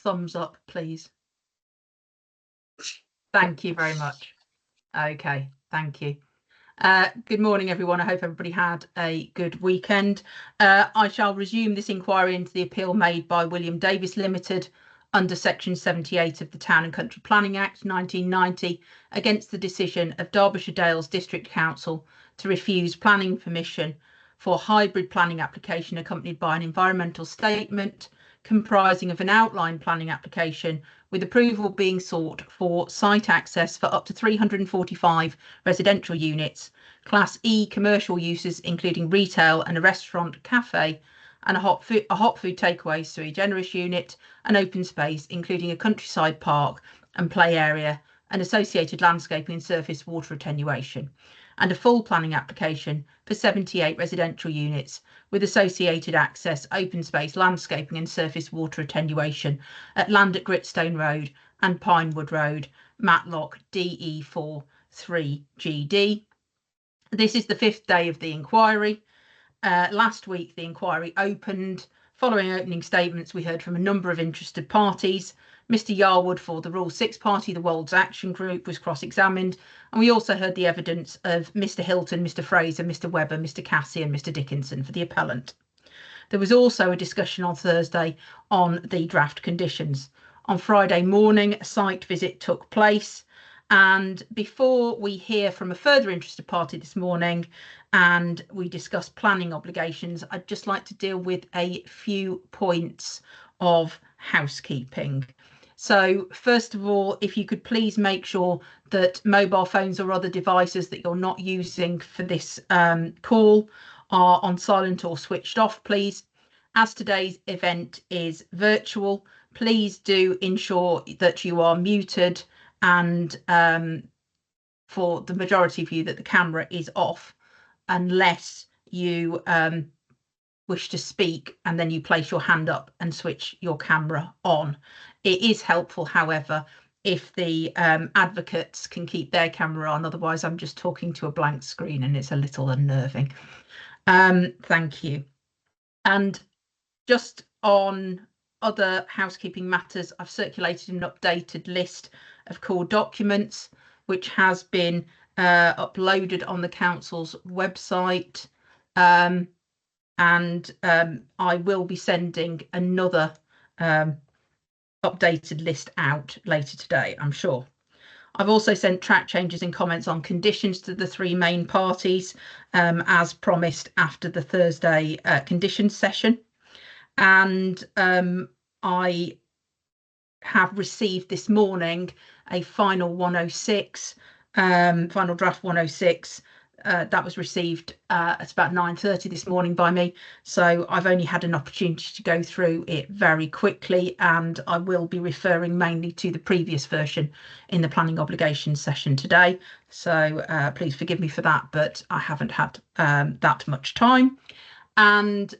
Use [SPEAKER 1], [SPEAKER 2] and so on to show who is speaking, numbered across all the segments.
[SPEAKER 1] thumbs up, please? Thank you very much. Okay, thank you. Good morning, everyone. I hope everybody had a good weekend. I shall resume this inquiry into the appeal made by William Davis Limited under Section 78 of the Town and Country Planning Act 1990 against the decision of Derbyshire Dales District Council to refuse planning permission for hybrid planning application accompanied by an environmental statement comprising of an outline planning application with approval being sought for site access for up to 345 residential units, Class E commercial uses including retail and a restaurant, cafe, and a hot food takeaway sui generis unit, an open space including a countryside park and play area, and associated landscaping and surface water attenuation, and a full planning application for 78 residential units with associated access, open space, landscaping and surface water attenuation at land at Gritstone Road and Pinewood Road, Matlock DE4 3GD. This is the 5th day of the inquiry. Last week, the inquiry opened. Following opening statements, we heard from a number of interested parties. Mr Yarwood for the Rule 6 party, the Wolds Action Group, was cross-examined, and we also heard the evidence of Mr Hilton, Mr Fraser, Mr Webber, Mr Cassie and Mr Dickinson for the appellant. There was also a discussion on Thursday on the draft conditions. On Friday morning, a site visit took place, and before we hear from a further interested party this morning and we discuss planning obligations, I'd just like to deal with a few points of housekeeping. So first of all, if you could please make sure that mobile phones or other devices that you're not using for this call are on silent or switched off, please. As today's event is virtual, please do ensure that you are muted, and for the majority of you that the camera is off, unless you wish to speak and then you place your hand up and switch your camera on. It is helpful, however, if the advocates can keep their camera on, otherwise I'm just talking to a blank screen and it's a little unnerving. Thank you. And just on other housekeeping matters, I've circulated an updated list of core documents which has been uploaded on the council's website, and I will be sending another updated list out later today, I'm sure. I've also sent track changes and comments on conditions to the 3 main parties as promised after the Thursday conditions session, and I have received this morning a final 106, final draft 106. That was received at about 9:30 this morning by me, so I've only had an opportunity to go through it very quickly, and I will be referring mainly to the previous version in the planning obligations session today, so please forgive me for that, but I haven't had that much time. And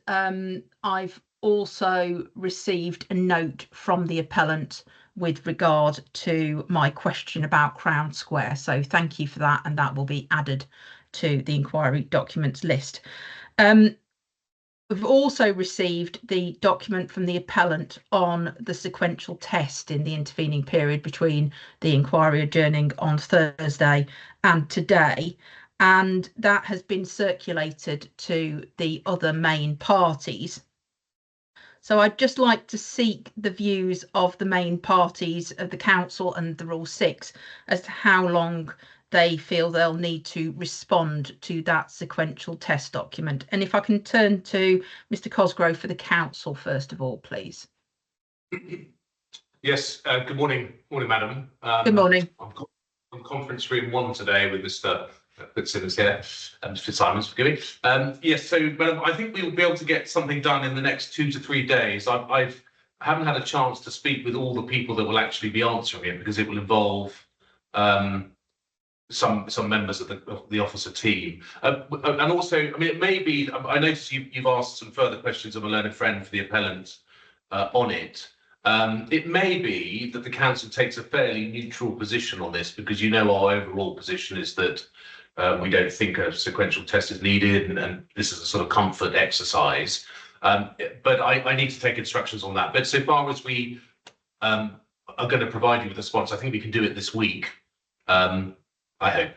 [SPEAKER 1] I've also received a note from the appellant with regard to my question about Crown Square, so thank you for that, and that will be added to the inquiry documents list. We've also received the document from the appellant on the sequential test in the intervening period between the inquiry adjourning on Thursday and today, and that has been circulated to the other main parties. So I'd just like to seek the views of the main parties of the council and the Rule 6 as to how long they feel they'll need to respond to that sequential test document. And if I can turn to Mr Cosgrove for the council first of all, please.
[SPEAKER 2] Yes, good morning, madam.
[SPEAKER 1] Good morning.
[SPEAKER 2] I'm conference room 1 today with Mr. Fitzsimmons here, Mr. Fitzsimons, forgive me. Yes, so madam, I think we will be able to get something done in the next 2 to 3 days. I haven't had a chance to speak with all the people that will actually be answering it because it will involve some members of the officer team, and also, I mean, it may be. I noticed you've asked some further questions of a learned friend for the appellant on it. It may be that the council takes a fairly neutral position on this because you know our overall position is that we don't think a sequential test is needed, and this is a sort of comfort exercise. But I need to take instructions on that. But so far as we are going to provide you with a response. I think we can do it this week. I hope.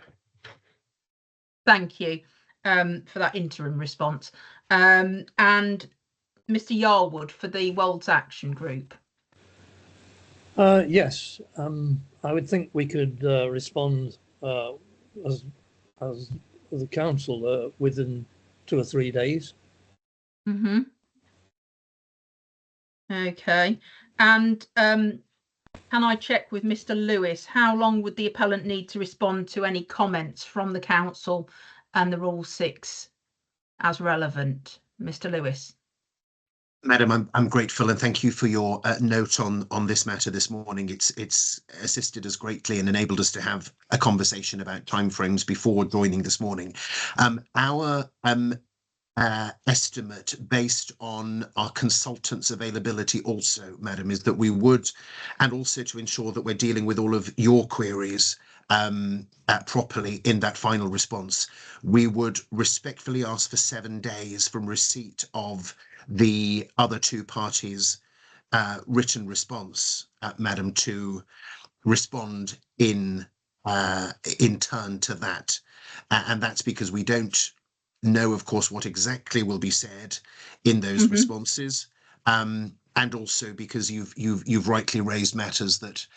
[SPEAKER 1] Thank you for that interim response. And Mr. Yarwood for the Wolds Action Group.
[SPEAKER 3] Yes, I would think we could respond as the council within 2 or 3 days.
[SPEAKER 1] Mm-hmm. Okay. And can I check with Mr. Lewis, how long would the appellant need to respond to any comments from the council and the Rule 6 as relevant? Mr. Lewis.
[SPEAKER 4] Madam, I'm grateful and thank you for your note on this matter this morning. It's assisted us greatly and enabled us to have a conversation about timeframes before joining this morning. Our estimate based on our consultants' availability also, Madam, is that we would, and also to ensure that we're dealing with all of your queries properly in that final response, we would respectfully ask for 7 days from receipt of the other two parties' written response, Madam, to respond in turn to that. And that's because we don't know, of course, what exactly will be said in those responses. And also because you've rightly raised matters that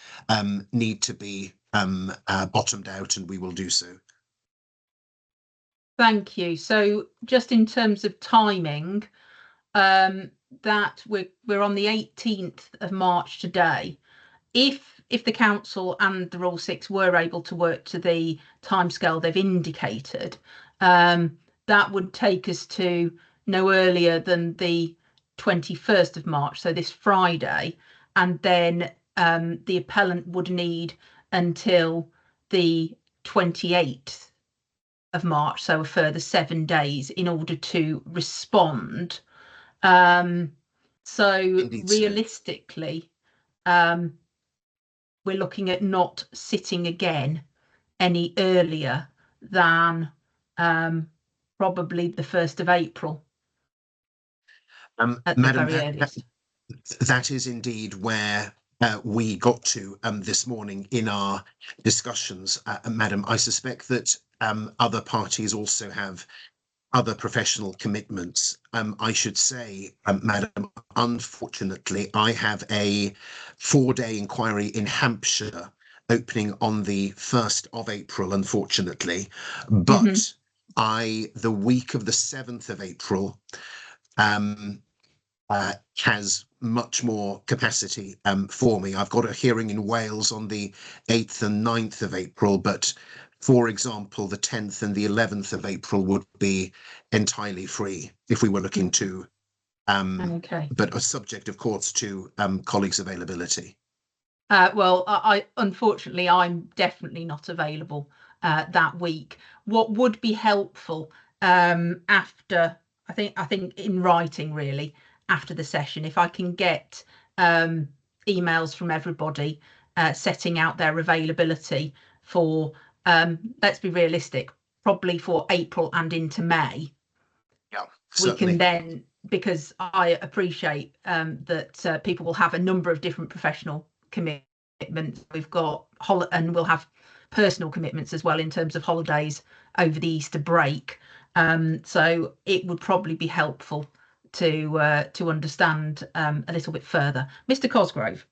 [SPEAKER 4] need to be bottomed out, and we will do so. Thank you.
[SPEAKER 1] So just in terms of timing, that we're on the 18th of March today. If the council and the Rule 6 were able to work to the timescale they've indicated, that would take us to no earlier than the 21st of March, so this Friday, and then the appellant would need until the 28th of March, so a further 7 days in order to respond. So
[SPEAKER 4] Indeed,
[SPEAKER 1] realistically, we're looking at not sitting again any earlier than probably the 1st of April. At
[SPEAKER 4] Madam,
[SPEAKER 1] the very earliest.
[SPEAKER 4] That is indeed where we got to this morning in our discussions, Madam. I suspect that other parties also have other professional commitments. I should say, Madam, unfortunately, I have a 4-day inquiry in Hampshire opening on the 1st of April, unfortunately. But the week of the 7th of April has much more capacity for me. I've got a hearing in Wales on the 8th and 9th of April, but for example, the 10th and the 11th of April would be entirely free if we were looking to, but a subject, of course, to colleagues' availability.
[SPEAKER 1] Well, I unfortunately, I'm definitely not available that week. What would be helpful after, I think in writing really, after the session, if I can get emails from everybody setting out their availability for, let's be realistic, probably for April and into May.
[SPEAKER 4] Yeah,
[SPEAKER 1] we can then, because I appreciate that people will have a number of different professional commitments. We've got and we'll have personal commitments as well in terms of holidays over the Easter break. So it would probably be helpful to understand a little bit further. Mr. Cosgrove.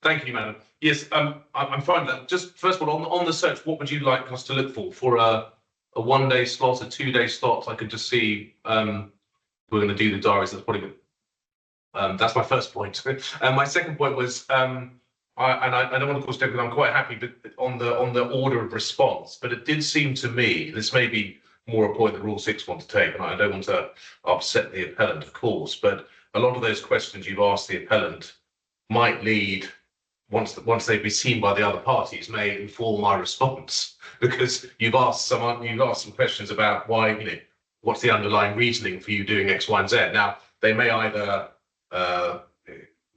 [SPEAKER 2] Thank you, Madam. Yes, I'm fine with that. Just first of all, on the search, what would you like us to look for a 1-day slot, a 2-day slot? I could just see we're going to do the diaries. That's probably good. That's my first point. And my second point was, I don't want to cause because I'm quite happy on the order of response, but it did seem to me, this may be more a point that Rule 6 want to take, and I don't want to upset the appellant, of course, but a lot of those questions you've asked the appellant might lead, once they've been seen by the other parties, may inform my response, because you've asked some questions about why, what's the underlying reasoning for you doing X, Y, and Z. Now, they may either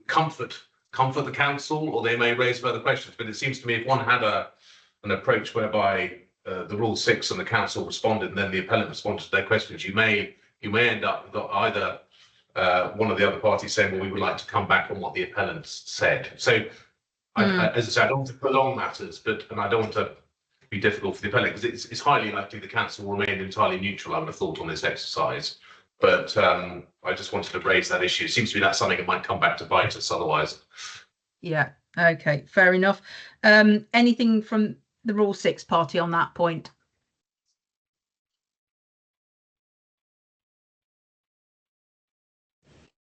[SPEAKER 2] comfort the council, or they may raise further questions. But it seems to me if one had an approach whereby the Rule 6 and the council responded, and then the appellant responded to their questions, you may end up with either one of the other parties saying, well, we would like to come back on what the appellants said. So, as I said, I don't want to prolong matters, and I don't want to be difficult for the appellant, because it's highly likely the council will remain entirely neutral, I would have thought, on this exercise. But I just wanted to raise that issue. It seems to me that's something that might come back to bite us otherwise.
[SPEAKER 1] Yeah, okay, fair enough. Anything from the Rule 6 party on that point?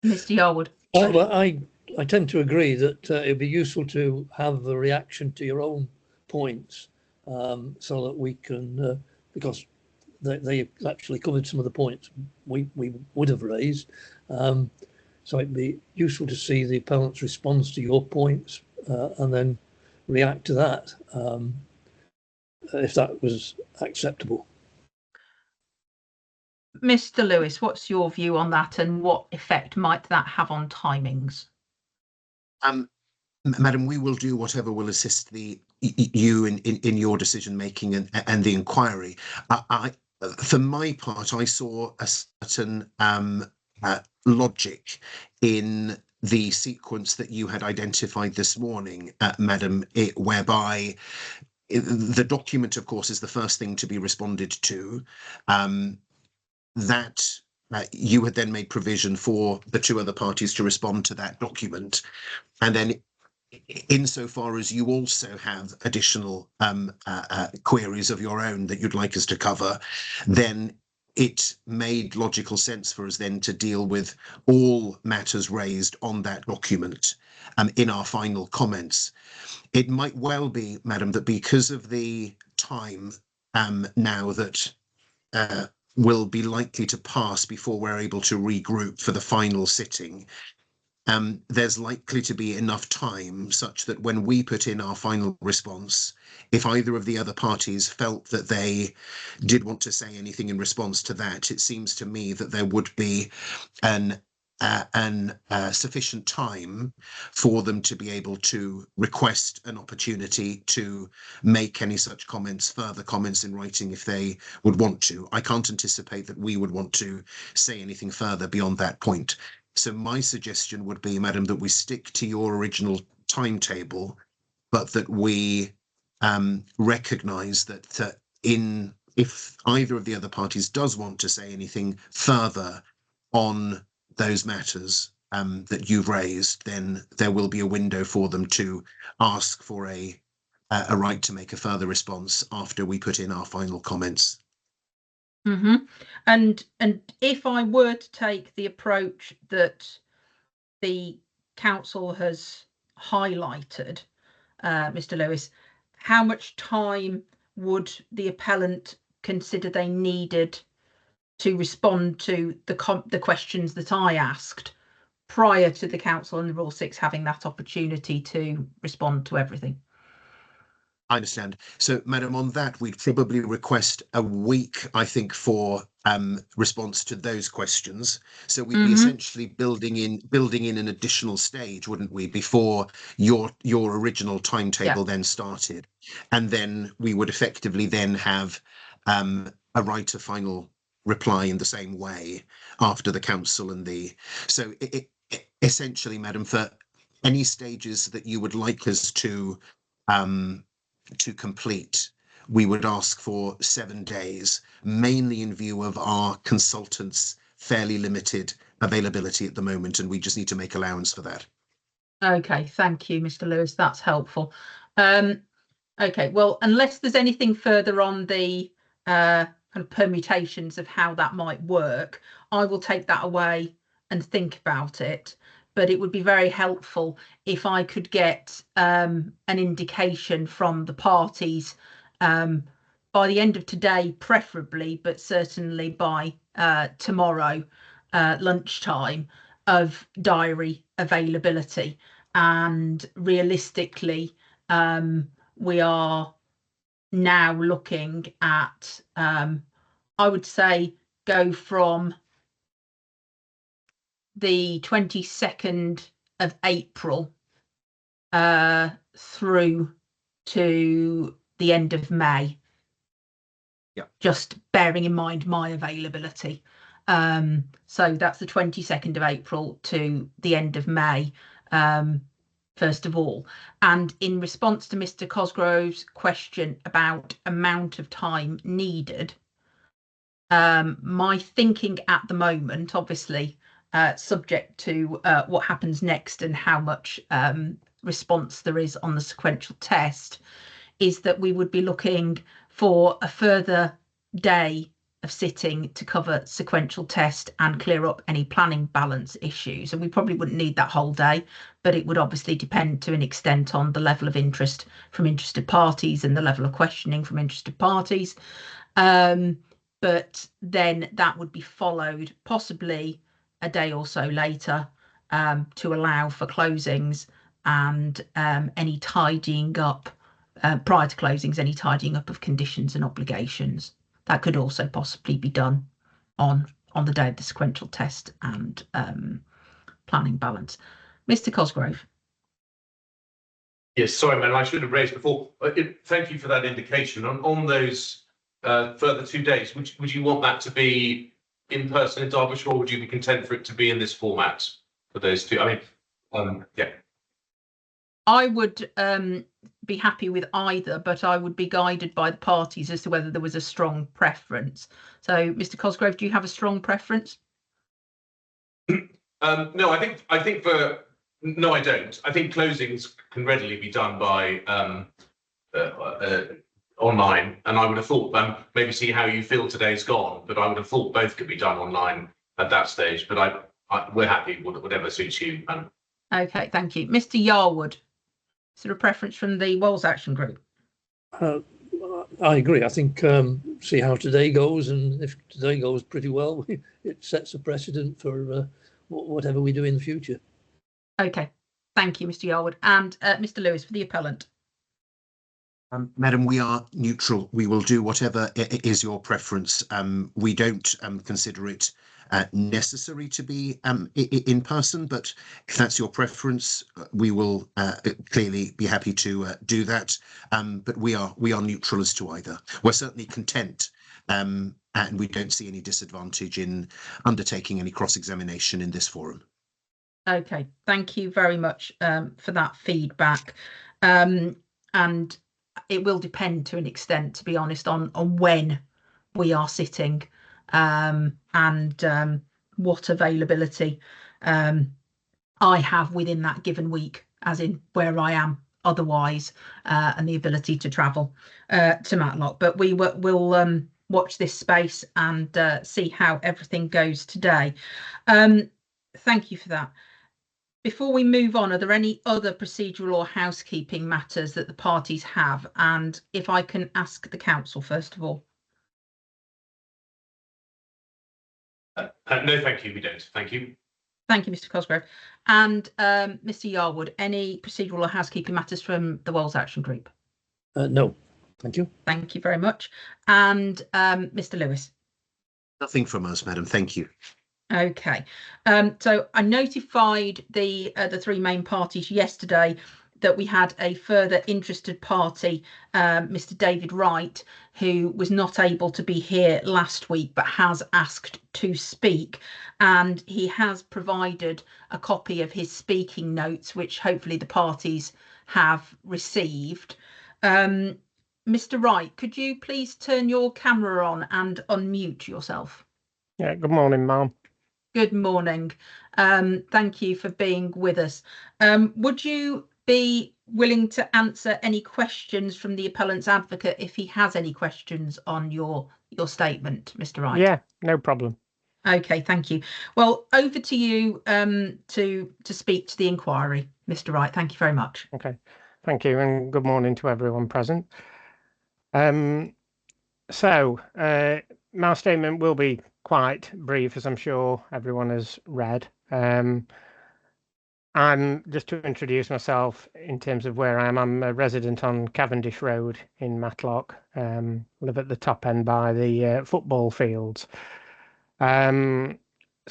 [SPEAKER 1] Mr. Yarwood.
[SPEAKER 3] Well, I tend to agree that it'd be useful to have a reaction to your own points, so that we can, because they actually covered some of the points we would have raised. So it'd be useful to see the appellant's response to your points, and then react to that, if that was acceptable.
[SPEAKER 1] Mr. Lewis, what's your view on that, and what effect might that have on timings?
[SPEAKER 4] Madam, we will do whatever will assist you in your decision making and the inquiry. For my part, I saw a certain logic in the sequence that you had identified this morning, Madam, whereby the document, of course, is the first thing to be responded to. That you had then made provision for the two other parties to respond to that document, and then insofar as you also have additional queries of your own that you'd like us to cover, then it made logical sense for us then to deal with all matters raised on that document in our final comments. It might well be, Madam, that because of the time now that will be likely to pass before we're able to regroup for the final sitting, there's likely to be enough time such that when we put in our final response, if either of the other parties felt that they did want to say anything in response to that, it seems to me that there would be an sufficient time for them to be able to request an opportunity to make any such comments, further comments in writing, if they would want to. I can't anticipate that we would want to say anything further beyond that point. So my suggestion would be, Madam, that we stick to your original timetable, but that we recognise that if either of the other parties does want to say anything further on those matters that you've raised, then there will be a window for them to ask for a right to make a further response after we put in our final comments.
[SPEAKER 1] Mm-hmm. And if I were to take the approach that the council has highlighted, Mr. Lewis, how much time would the appellant consider they needed to respond to the questions that I asked prior to the council and the Rule 6 having that opportunity to respond to everything?
[SPEAKER 4] I understand. So, Madam, on that, we'd probably request a week, I think, for response to those questions. So we'd be essentially building in an additional stage, wouldn't we, before your original timetable then started, and then we would effectively then have a right to final reply in the same way after the council and so essentially, Madam, for any stages that you would like us to complete, we would ask for 7 days, mainly in view of our consultants' fairly limited availability at the moment, and we just need to make allowance for that.
[SPEAKER 1] Okay, thank you, Mr. Lewis. That's helpful. Okay, well, unless there's anything further on the kind of permutations of how that might work, I will take that away and think about it. But it would be very helpful if I could get an indication from the parties by the end of today, preferably, but certainly by tomorrow lunchtime, of diary availability. And realistically, we are now looking at, I would say, go from the 22nd of April through to the end of May.
[SPEAKER 4] Yeah.
[SPEAKER 1] Just bearing in mind my availability. So that's the 22nd of April to the end of May, first of all. And in response to Mr. Cosgrove's question about amount of time needed, my thinking at the moment, obviously, subject to what happens next and how much response there is on the sequential test, is that we would be looking for a further day of sitting to cover sequential test and clear up any planning balance issues. And we probably wouldn't need that whole day, but it would obviously depend to an extent on the level of interest from interested parties and the level of questioning from interested parties. But then that would be followed possibly a day or so later to allow for closings and any tidying up prior to closings, any tidying up of conditions and obligations. That could also possibly be done on the day of the sequential test and planning balance. Mr. Cosgrove.
[SPEAKER 2] Yes, sorry, man, I should have raised before. Thank you for that indication. On those further 2 days, would you want that to be in person in Derbyshire, or would you be content for it to be in this format for those two? I mean, yeah.
[SPEAKER 1] I would be happy with either, but I would be guided by the parties as to whether there was a strong preference. So, Mr. Cosgrove, do you have a strong preference?
[SPEAKER 2] No, I think no, I don't. I think closings can readily be done by online, and I would have thought maybe see how you feel today's gone, but I would have thought both could be done online at that stage. But we're happy, whatever suits you.
[SPEAKER 1] Okay, thank you, Mr. Yarwood. Is there a preference from the Walls Action Group?
[SPEAKER 3] I agree. I think see how today goes, and if today goes pretty well, it sets a precedent for whatever we do in the future.
[SPEAKER 1] Okay, thank you, Mr. Yarwood. And Mr. Lewis, for the appellant.
[SPEAKER 4] Madam, we are neutral. We will do whatever is your preference. We don't consider it necessary to be in person, but if that's your preference, we will clearly be happy to do that. But we are neutral as to either. We're certainly content, and we don't see any disadvantage in undertaking any cross-examination in this forum.
[SPEAKER 1] Okay, thank you very much for that feedback. And it will depend to an extent, to be honest, on when we are sitting and what availability I have within that given week, as in where I am otherwise, and the ability to travel to Matlock. But we'll watch this space and see how everything goes today. Thank you for that. Before we move on, are there any other procedural or housekeeping matters that the parties have? And if I can ask the council, first of all.
[SPEAKER 2] No, thank you, we don't. Thank you.
[SPEAKER 1] Thank you, Mr. Cosgrove. And Mr. Yarwood, any procedural or housekeeping matters from the Walls Action Group?
[SPEAKER 3] No, thank you.
[SPEAKER 1] Thank you very much. And Mr. Lewis?
[SPEAKER 4] Nothing from us, madam. Thank you.
[SPEAKER 1] Okay, so I notified the three main parties yesterday that we had a further interested party, Mr. David Wright, who was not able to be here last week but has asked to speak, and he has provided a copy of his speaking notes, which hopefully the parties have received. Mr. Wright, could you please turn your camera on and unmute yourself?
[SPEAKER 5] Yeah, good morning, ma'am.
[SPEAKER 1] Good morning. Thank you for being with us. Would you be willing to answer any questions from the appellant's advocate if he has any questions on your statement, Mr. Wright?
[SPEAKER 5] Yeah, no problem.
[SPEAKER 1] Okay, thank you. Well, over to you to speak to the inquiry, Mr. Wright. Thank you very much.
[SPEAKER 5] Okay, thank you, and good morning to everyone present. So my statement will be quite brief, as I'm sure everyone has read. I'm just to introduce myself in terms of where I am. I'm a resident on Cavendish Road in Matlock. Live at the top end by the football fields. So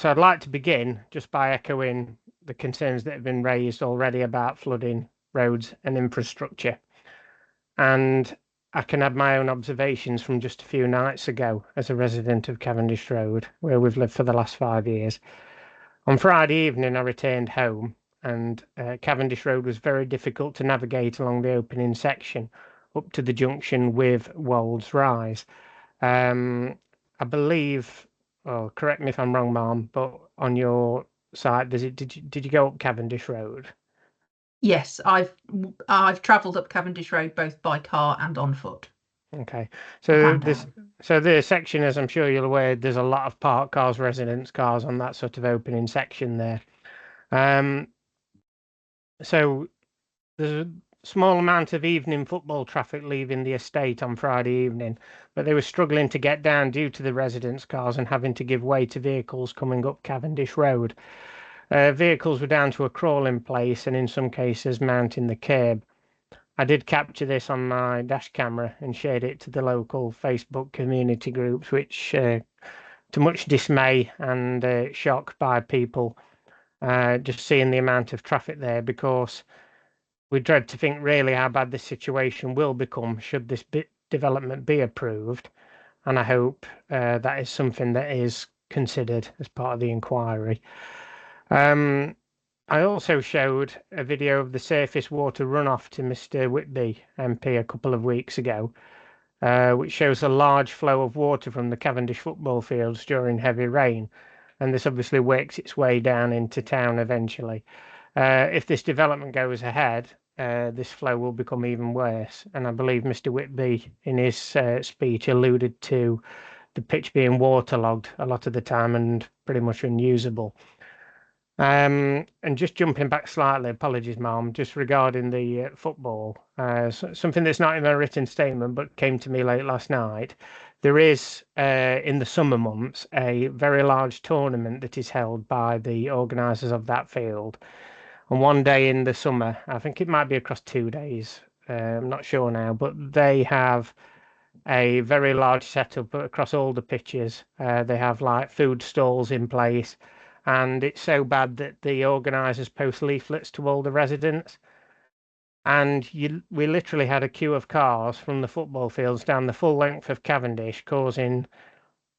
[SPEAKER 5] I'd like to begin just by echoing the concerns that have been raised already about flooding, roads and infrastructure. And I can add my own observations from just a few nights ago as a resident of Cavendish Road, where we've lived for the last 5 years. On Friday evening, I returned home, and Cavendish Road was very difficult to navigate along the opening section up to the junction with Wolds Rise. I believe, oh, correct me if I'm wrong, Ma'am, but on your site, did you go up Cavendish Road?
[SPEAKER 1] Yes, I've travelled up Cavendish Road both by car and on foot.
[SPEAKER 5] Okay,
[SPEAKER 1] And
[SPEAKER 5] so the section, as I'm sure you're aware, there's a lot of parked cars, residents' cars on that sort of opening section there. So there's a small amount of evening football traffic leaving the estate on Friday evening, but they were struggling to get down due to the residents' cars and having to give way to vehicles coming up Cavendish Road. Vehicles were down to a crawling place and in some cases mounting the curb. I did capture this on my dash camera and shared it to the local Facebook community groups, which to much dismay and shock by people just seeing the amount of traffic there, because we dread to think really how bad this situation will become should this development be approved, and I hope that is something that is considered as part of the inquiry. I also showed a video of the surface water runoff to Mr. Whitby MP a couple of weeks ago, which shows a large flow of water from the Cavendish football fields during heavy rain, and this obviously works its way down into town eventually. If this development goes ahead, this flow will become even worse, and I believe Mr. Whitby in his speech alluded to the pitch being waterlogged a lot of the time and pretty much unusable. And just jumping back slightly, apologies, Ma'am, just regarding the football, something that's not in my written statement but came to me late last night. There is, in the summer months, a very large tournament that is held by the organisers of that field. And one day in the summer, I think it might be across 2 days, I'm not sure now, but they have a very large setup across all the pitches. They have like food stalls in place, and it's so bad that the organisers post leaflets to all the residents. And we literally had a queue of cars from the football fields down the full length of Cavendish, causing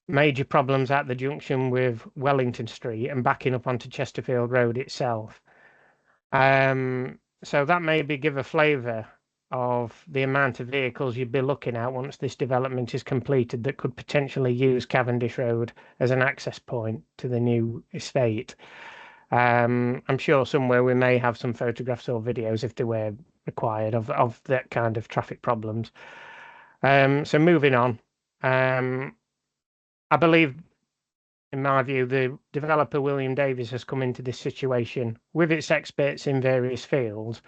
[SPEAKER 5] major problems at the junction with Wellington Street and backing up onto Chesterfield Road itself. So that maybe give a flavour of the amount of vehicles you'd be looking at once this development is completed that could potentially use Cavendish Road as an access point to the new estate. I'm sure somewhere we may have some photographs or videos if they were required of that kind of traffic problems. So moving on, I believe, in my view, the developer William Davies has come into this situation with its experts in various fields,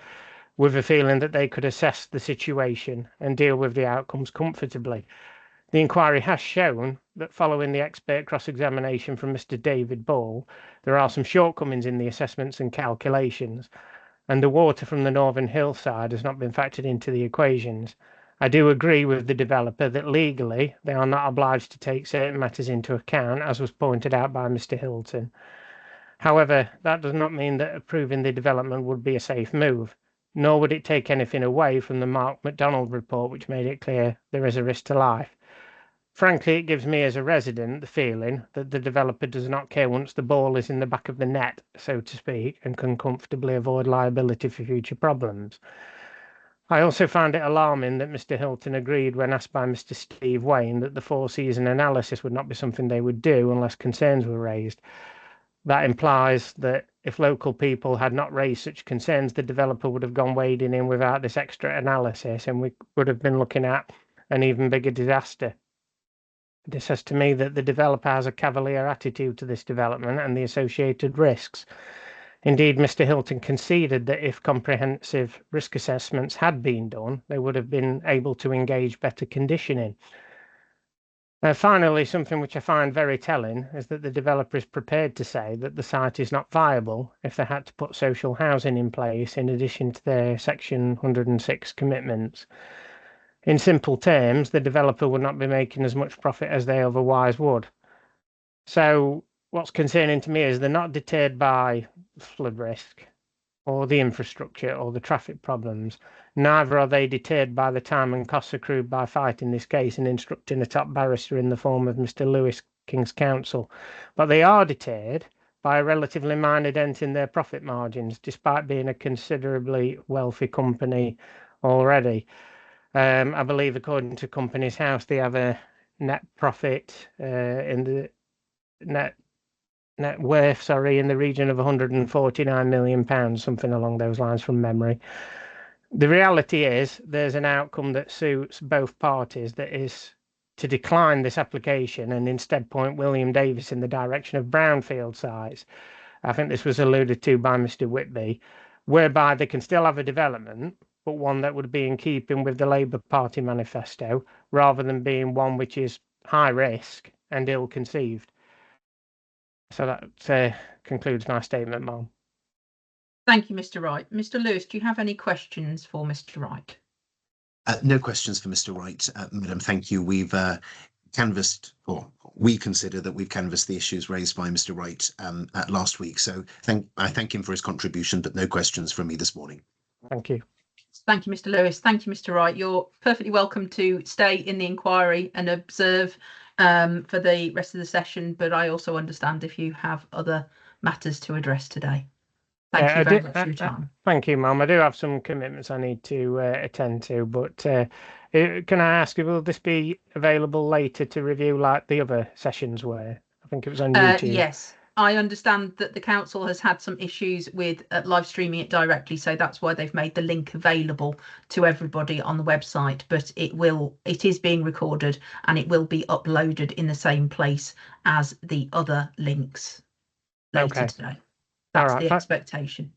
[SPEAKER 5] with a feeling that they could assess the situation and deal with the outcomes comfortably. The inquiry has shown that following the expert cross-examination from Mr. David Ball, there are some shortcomings in the assessments and calculations, and the water from the northern hillside has not been factored into the equations. I do agree with the developer that legally they are not obliged to take certain matters into account, as was pointed out by Mr. Hilton. However, that does not mean that approving the development would be a safe move, nor would it take anything away from the Mark MacDonald report, which made it clear there is a risk to life. Frankly, it gives me as a resident the feeling that the developer does not care once the ball is in the back of the net, so to speak, and can comfortably avoid liability for future problems. I also find it alarming that Mr. Hilton agreed when asked by Mr. Steve Wayne that the four-season analysis would not be something they would do unless concerns were raised. That implies that if local people had not raised such concerns, the developer would have gone wading in without this extra analysis, and we would have been looking at an even bigger disaster. This says to me that the developer has a cavalier attitude to this development and the associated risks. Indeed, Mr. Hilton conceded that if comprehensive risk assessments had been done, they would have been able to engage better conditioning. Finally, something which I find very telling is that the developer is prepared to say that the site is not viable if they had to put social housing in place in addition to their Section 106 commitments. In simple terms, the developer would not be making as much profit as they otherwise would. So what's concerning to me is they're not deterred by flood risk. or the infrastructure or the traffic problems. Neither are they deterred by the time and costs accrued by fighting this case and instructing a top barrister in the form of Mr. Lewis, King's Counsel. But they are deterred by a relatively minor dent in their profit margins, despite being a considerably wealthy company already. I believe, according to Companies House, they have a net profit in the net worth, in the region of £149 million, something along those lines from memory. The reality is there's an outcome that suits both parties, that is to decline this application and instead point William Davis in the direction of brownfield sites. I think this was alluded to by Mr. Whitby, whereby they can still have a development, but one that would be in keeping with the Labour Party manifesto, rather than being one which is high risk and ill-conceived. So that concludes my statement, Ma'am.
[SPEAKER 1] Thank you, Mr. Wright. Mr. Lewis, do you have any questions for Mr. Wright?
[SPEAKER 4] No questions for Mr. Wright, Madam. Thank you. We've canvassed, or we consider that we've canvassed the issues raised by Mr. Wright last week. So I thank him for his contribution, but no questions from me this morning.
[SPEAKER 5] Thank you.
[SPEAKER 1] Thank you, Mr. Lewis. Thank you, Mr. Wright. You're perfectly welcome to stay in the inquiry and observe for the rest of the session, but I also understand if you have other matters to address today. Thank you very much for your time.
[SPEAKER 5] Thank you, Ma'am. I do have some commitments I need to attend to, but can I ask you, will this be available later to review like the other sessions were? I think it was on YouTube.
[SPEAKER 1] Yes, I understand that the council has had some issues with live streaming it directly, so that's why they've made the link available to everybody on the website, but it is being recorded and it will be uploaded in the same place as the other links later today. That's the expectation.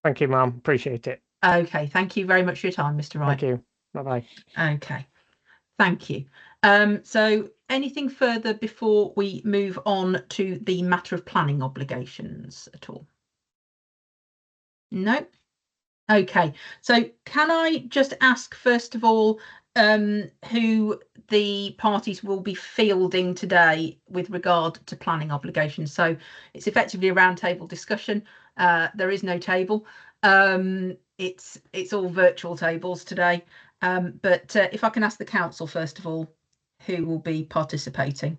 [SPEAKER 5] Thank you, Ma'am. Appreciate it.
[SPEAKER 1] Okay, thank you very much for your time, Mr. Wright.
[SPEAKER 5] Thank you. Bye-bye.
[SPEAKER 1] Okay, thank you. So anything further before we move on to the matter of planning obligations at all? No? Okay, so can I just ask first of all who the parties will be fielding today with regard to planning obligations? So it's effectively a roundtable discussion. There is no table. It's all virtual tables today. But if I can ask the council first of all, who will be participating?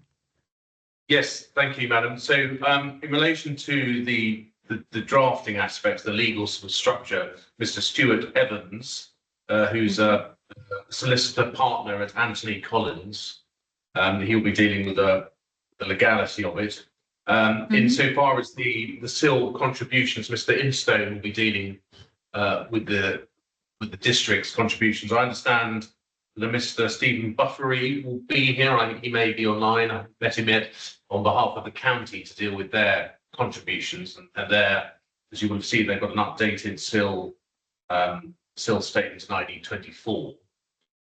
[SPEAKER 2] Yes, thank you, Madam. So in relation to the drafting aspects, the legal sort of structure, Mr. Stuart Evans, who's a solicitor partner at Anthony Collins, he'll be dealing with the legality of it. Insofar as the SIL contributions, Mr. Instone will be dealing with the district's contributions. I understand that Mr. Stephen Buffery will be here. I think he may be online. I haven't met him yet, on behalf of the county to deal with their contributions. And there, as you will see, they've got an updated SIL statement in ID 24.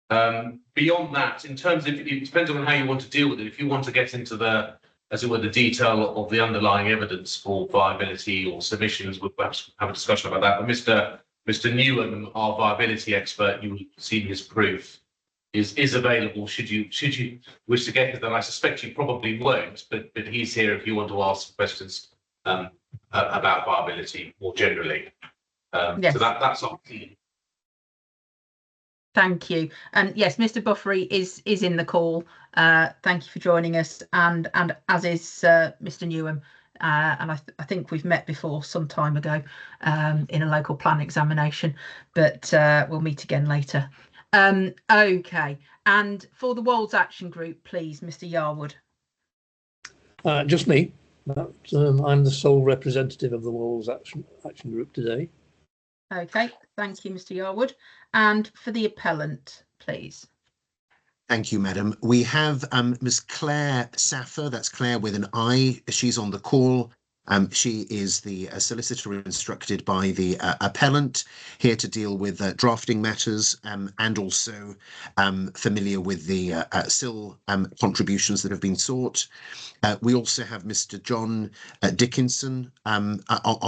[SPEAKER 2] Beyond that, in terms of, it depends on how you want to deal with it. If you want to get into the, as it were, the detail of the underlying evidence for viability or submissions, we'll perhaps have a discussion about that. But Mr. Newham, our viability expert, you will see his proof is available should you wish to get it. Then I suspect you probably won't, but he's here if you want to ask questions about viability more generally.
[SPEAKER 1] Yes.
[SPEAKER 2] So that's our key.
[SPEAKER 1] Thank you. And yes, Mr. Buffery is in the call. Thank you for joining us, and as is Mr. Newham. And I think we've met before some time ago in a local plan examination, but we'll meet again later. Okay, and for the Wolds Action Group, please, Mr. Yarwood.
[SPEAKER 3] Just me. I'm the sole representative of the Wolds Action Group today.
[SPEAKER 1] Okay, thank you, Mr. Yarwood. And for the appellant, please.
[SPEAKER 4] Thank you, Madam. We have Ms. Claire Saffer, that's Claire with an I. She's on the call. She is the solicitor instructed by the appellant, here to deal with drafting matters and also familiar with the SIL contributions that have been sought. We also have Mr. John Dickinson on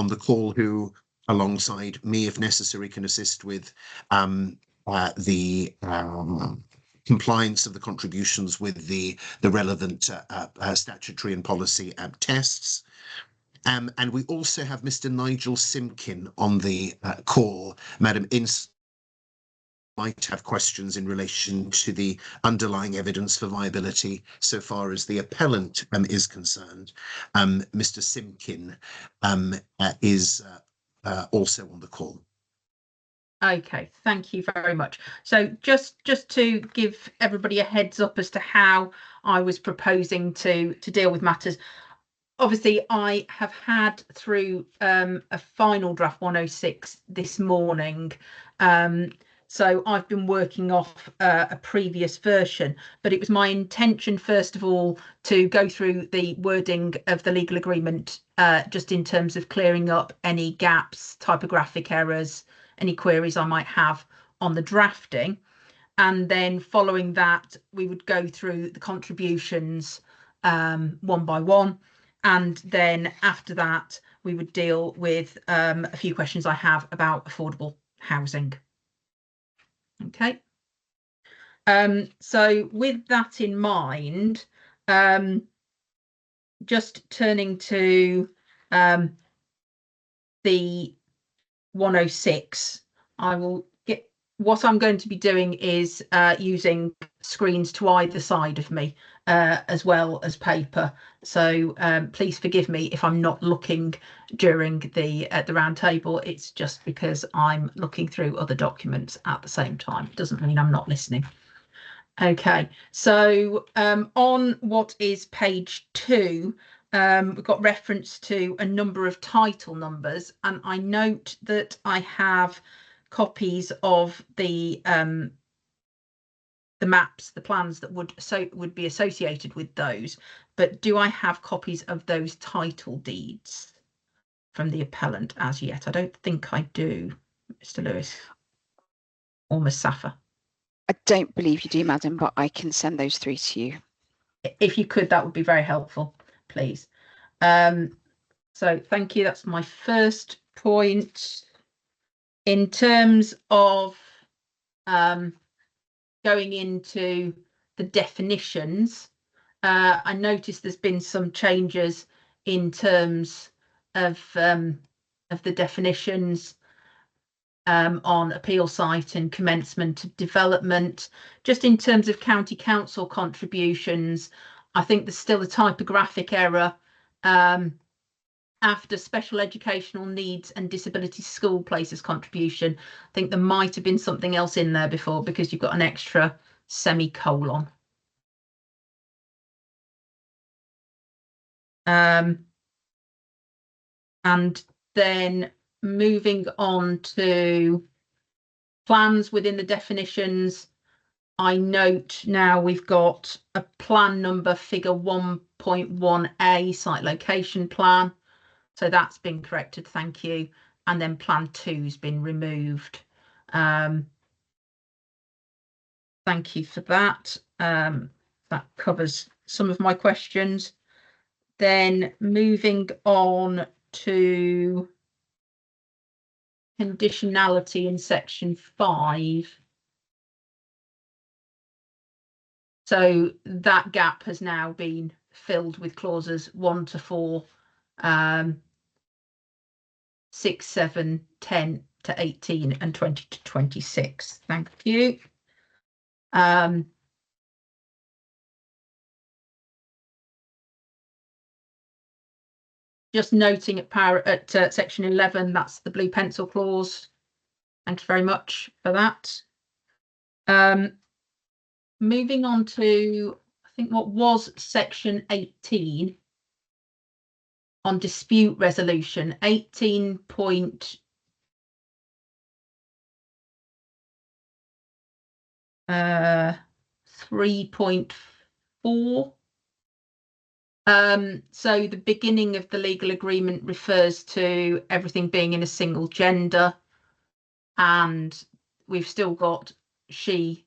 [SPEAKER 4] the call, who, alongside me, if necessary, can assist with the compliance of the contributions with the relevant statutory and policy tests. And we also have Mr. Nigel Simkin on the call. Madam, might have questions in relation to the underlying evidence for viability so far as the appellant is concerned. Mr. Simkin is also on the call.
[SPEAKER 1] Okay, thank you very much. So just to give everybody a heads up as to how I was proposing to deal with matters. Obviously, I have had through a final draft 106 this morning. So I've been working off a previous version, but it was my intention, first of all, to go through the wording of the legal agreement, just in terms of clearing up any gaps, typographic errors, any queries I might have on the drafting. And then following that, we would go through the contributions one by one. And then after that, we would deal with a few questions I have about affordable housing. Okay. So with that in mind, just turning to the 106, I will get what I'm going to be doing is using screens to either side of me as well as paper. So please forgive me if I'm not looking during the round table. It's just because I'm looking through other documents at the same time. It doesn't mean I'm not listening. Okay, so on what is page 2, we've got reference to a number of title numbers, and I note that I have copies of the maps, the plans that would be associated with those, but do I have copies of those title deeds from the appellant as yet? I don't think I do, Mr. Lewis or Ms. Safa.
[SPEAKER 6] I don't believe you do, madam, but I can send those through to you.
[SPEAKER 1] If you could, that would be very helpful, please. So thank you. That's my first point. In terms of going into the definitions, I noticed there's been some changes in terms of the definitions on appeal site and commencement of development. Just in terms of county council contributions, I think there's still a typographic error after special educational needs and disability school places contribution. I think there might have been something else in there before, because you've got an extra semicolon. And then moving on to plans within the definitions, I note now we've got a plan number figure 1.1a site location plan. So that's been corrected, thank you. And then plan 2's been removed. Thank you for that. That covers some of my questions. Then moving on to conditionality in section 5. So that gap has now been filled with clauses 1 to 4, 6, 7, 10 to 18 and 20 to 26. Thank you. Just noting at section 11, that's the blue pencil clause. Thanks very much for that. Moving on to, I think, what was section 18 on dispute resolution, 18.3.4. So the beginning of the legal agreement refers to everything being in a single gender, and we've still got she/he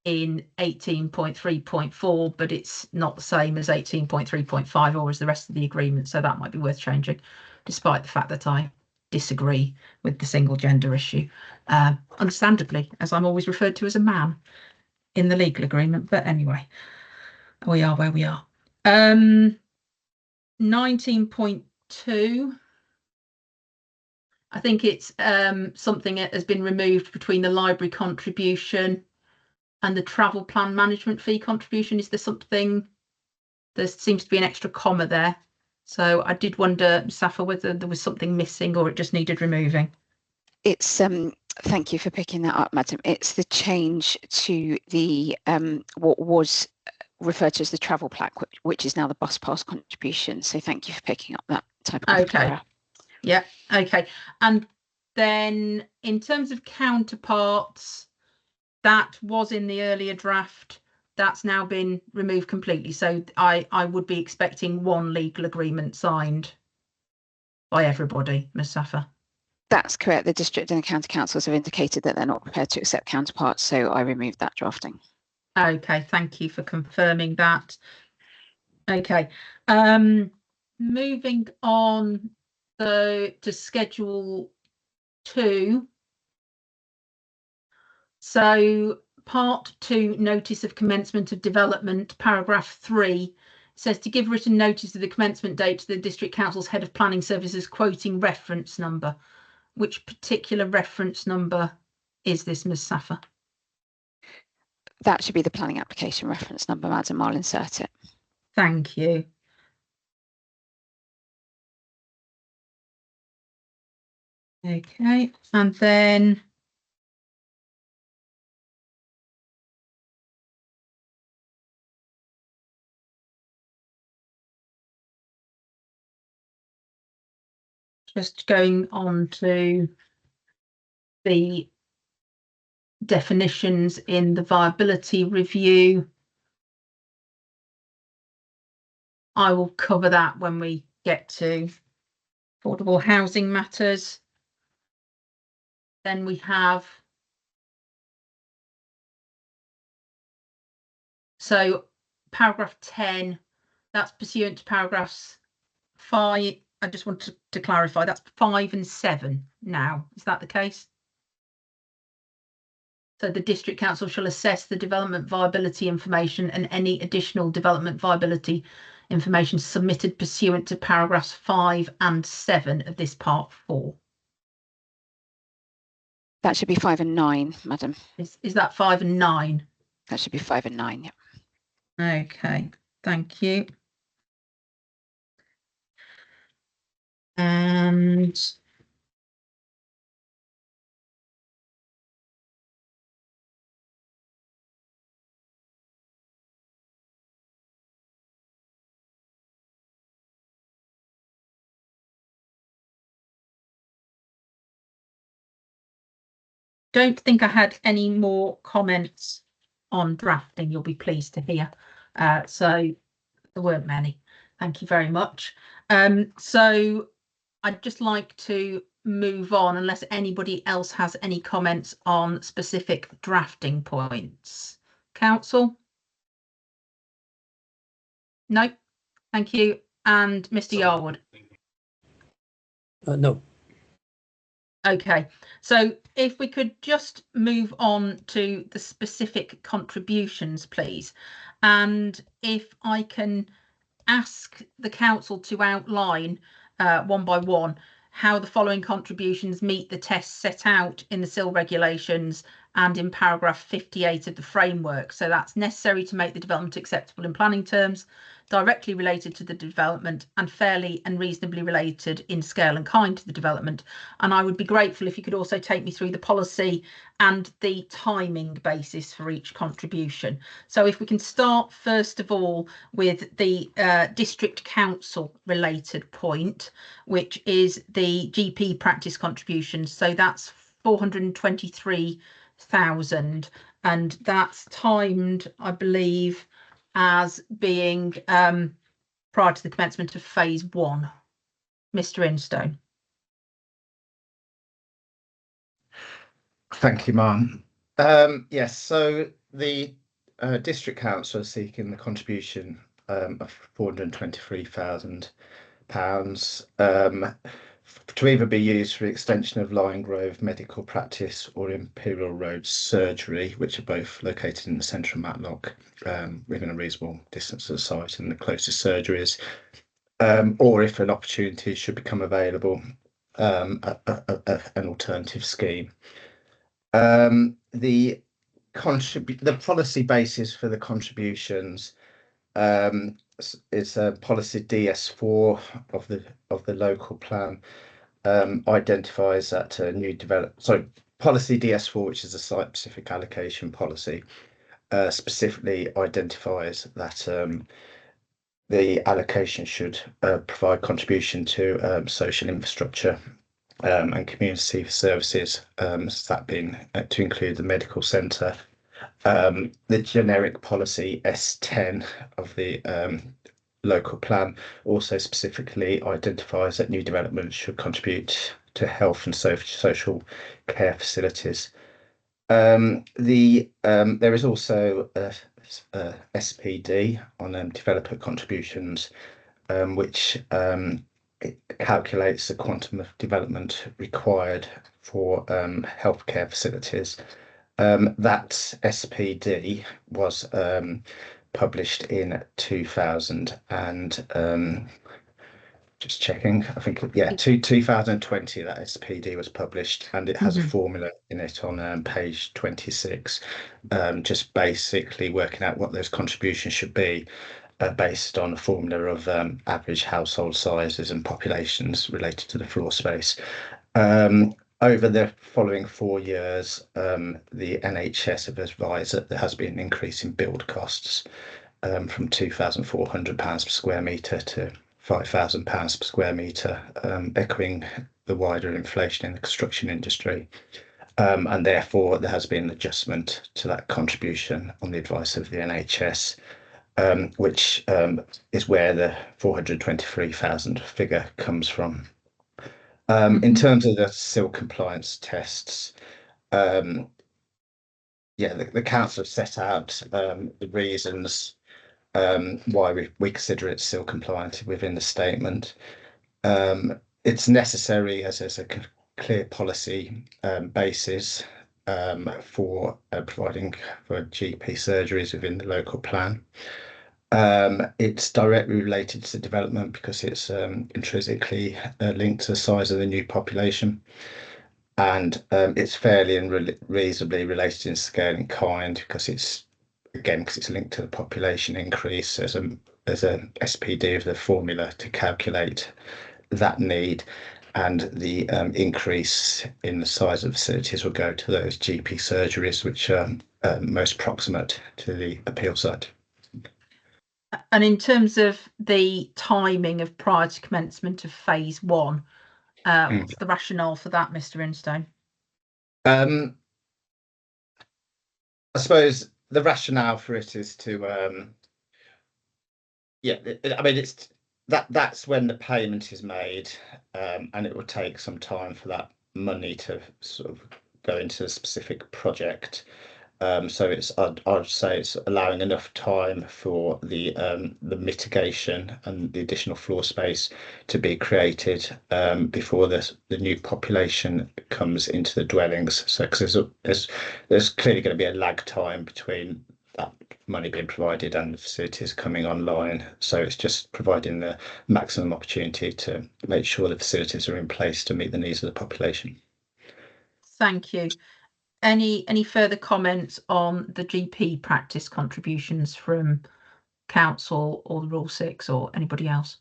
[SPEAKER 1] in 18.3.4, but it's not the same as 18.3.5 or as the rest of the agreement, so that might be worth changing, despite the fact that I disagree with the single gender issue, understandably, as I'm always referred to as a man in the legal agreement. But anyway, we are where we are. 19.2. I think it's something that has been removed between the library contribution and the travel plan management fee contribution. Is there something? There seems to be an extra comma there. So I did wonder, Safa, whether there was something missing or it just needed removing.
[SPEAKER 6] It's thank you for picking that up, Madam. It's the change to the what was referred to as the travel plaque, which is now the bus pass contribution. So thank you for picking up that typographical error.
[SPEAKER 1] Yeah, okay. And then in terms of counterparts, that was in the earlier draft. That's now been removed completely. So I would be expecting one legal agreement signed by everybody, Ms. Safa.
[SPEAKER 6] That's correct. The district and the county councils have indicated that they're not prepared to accept counterparts, so I removed that drafting.
[SPEAKER 1] Okay, thank you for confirming that. Okay, moving on to Schedule 2. So Part 2, Notice of Commencement of Development, paragraph 3, says to give written notice of the commencement date to the District Council's Head of Planning Services, quoting reference number. Which particular reference number is this, Ms. Safa?
[SPEAKER 6] That should be the planning application reference number, Madam. I'll insert it.
[SPEAKER 1] Thank you. Okay, and then just going on to the definitions in the viability review. I will cover that when we get to affordable housing matters. Then we have, so paragraph 10, that's pursuant to paragraphs 5. I just want to clarify, that's 5 and 7 now. Is that the case? So the District Council shall assess the development viability information and any additional development viability information submitted pursuant to paragraphs 5 and 7 of this Part 4.
[SPEAKER 6] That should be 5 and 9, Madam.
[SPEAKER 1] Is that 5 and 9?
[SPEAKER 6] That should be 5 and 9, yeah.
[SPEAKER 1] Okay, thank you. And don't think I had any more comments on drafting, you'll be pleased to hear. So there weren't many. Thank you very much. So I'd just like to move on unless anybody else has any comments on specific drafting points. Council? No, thank you. And Mr. Yarwood?
[SPEAKER 3] No.
[SPEAKER 1] Okay, so if we could just move on to the specific contributions, please. And if I can ask the council to outline one by one how the following contributions meet the tests set out in the SIL regulations and in paragraph 58 of the framework. So that's necessary to make the development acceptable in planning terms, directly related to the development, and fairly and reasonably related in scale and kind to the development. And I would be grateful if you could also take me through the policy and the timing basis for each contribution. So if we can start first of all with the district council related point, which is the GP practice contributions. So that's 423,000, and that's timed, I believe, as being prior to the commencement of phase 1. Mr. Instone.
[SPEAKER 7] Thank you, Ma'am. Yes, so the District Council are seeking the contribution of £423,000 to either be used for the extension of Lion Grove Medical Practice or Imperial Road Surgery, which are both located in the centre of Matlock, within a reasonable distance of the site, and the closest surgery is or if an opportunity should become available, an alternative scheme. The policy basis for the contributions is policy DS4 of the local plan. Identifies that policy DS4, which is a site-specific allocation policy, specifically identifies that the allocation should provide contribution to social infrastructure and community services, that being to include the medical centre. The generic policy S10 of the local plan also specifically identifies that new developments should contribute to health and social care facilities. There is also a SPD on developer contributions, which it calculates the quantum of development required for healthcare facilities. That SPD was published in 2000 and just checking, I think 2020 that SPD was published, and it has a formula in it on page 26, just basically working out what those contributions should be based on a formula of average household sizes and populations related to the floor space. Over the following 4 years, the NHS have advised that there has been an increase in build costs from £2,400 per square metre to £5,000 per square metre, echoing the wider inflation in the construction industry. And therefore, there has been an adjustment to that contribution on the advice of the NHS, which is where the 423,000 figure comes from. In terms of the SIL compliance tests, the council have set out the reasons why we consider it SIL compliant within the statement. It's necessary as there's a clear policy basis for providing for GP surgeries within the local plan. It's directly related to development because it's intrinsically linked to the size of the new population, and it's fairly and reasonably related in scale and kind because it's linked to the population increase. There's a SPD of the formula to calculate that need, and the increase in the size of facilities will go to those GP surgeries which are most proximate to the appeal site.
[SPEAKER 1] And in terms of the timing of prior to commencement of phase 1, what's the rationale for that, Mr. Instone? I
[SPEAKER 7] suppose the rationale for it is to, that's when the payment is made, and it will take some time for that money to sort of go into a specific project. So I'd say it's allowing enough time for the mitigation and the additional floor space to be created before the new population comes into the dwellings. So because there's clearly going to be a lag time between that money being provided and the facilities coming online. So it's just providing the maximum opportunity to make sure the facilities are in place to meet the needs of the population.
[SPEAKER 1] Thank you. Any further comments on the GP practice contributions from council or the Rule 6 or anybody else?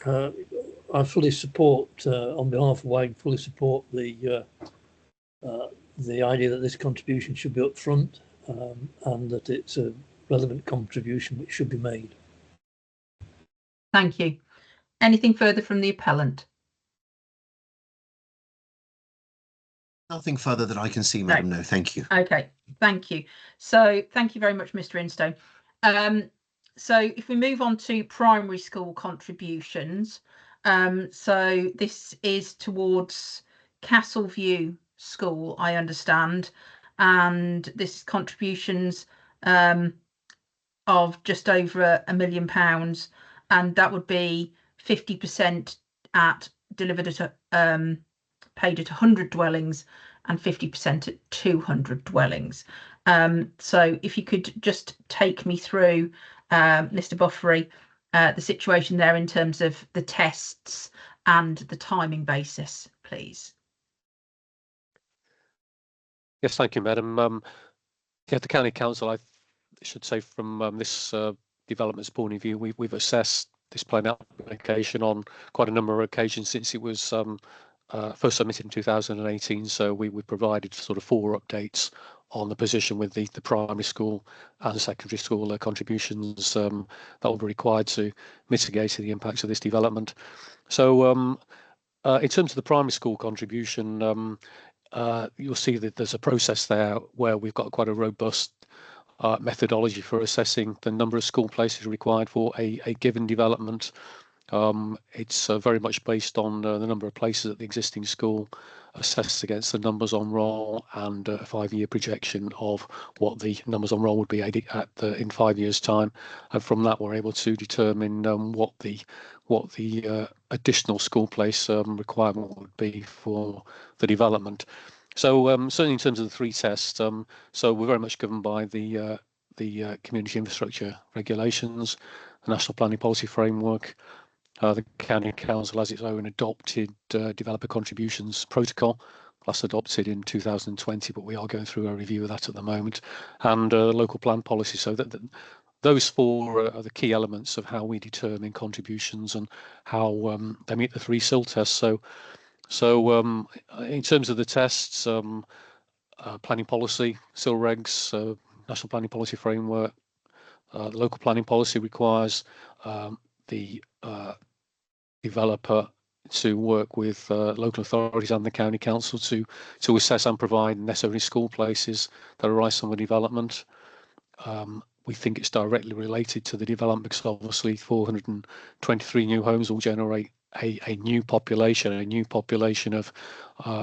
[SPEAKER 3] I fully support, on behalf of WAG, fully support the idea that this contribution should be upfront, and that it's a relevant contribution which should be made.
[SPEAKER 1] Thank you. Anything further from the appellant?
[SPEAKER 4] Nothing further that I can see, Madam. No, thank you.
[SPEAKER 1] Okay, thank you. So thank you very much, Mr. Instone. So if we move on to primary school contributions, so this is towards Castleview School, I understand, and this is contributions of just over £1 million, and that would be 50% delivered at paid at 100 dwellings and 50% at 200 dwellings. So if you could just take me through, Mr. Buffery, the situation there in terms of the tests and the timing basis, please.
[SPEAKER 8] Yes, thank you, Madam. Yeah, the County Council, I should say, from this development's point of view, we've assessed this plan application on quite a number of occasions since it was first submitted in 2018. So we provided sort of 4 updates on the position with the primary school and secondary school contributions that will be required to mitigate the impacts of this development. So in terms of the primary school contribution, you'll see that there's a process there where we've got quite a robust methodology for assessing the number of school places required for a given development. It's very much based on the number of places at the existing school, assessed against the numbers on roll, and a 5-year projection of what the numbers on roll would be in 5 years' time. And from that, we're able to determine what the additional school place requirement would be for the development. So certainly in terms of the 3 tests, so we're very much governed by the community infrastructure regulations, the National Planning Policy Framework. The County Council has its own adopted developer contributions protocol, last adopted in 2020, but we are going through a review of that at the moment, and local plan policy. So that those 4 are the key elements of how we determine contributions and how they meet the 3 SIL tests. So in terms of the tests, planning policy, SIL regs, National Planning Policy Framework, the local planning policy requires the developer to work with local authorities and the county council to assess and provide necessary school places that arise from the development. We think it's directly related to the development because obviously 423 new homes will generate a new population of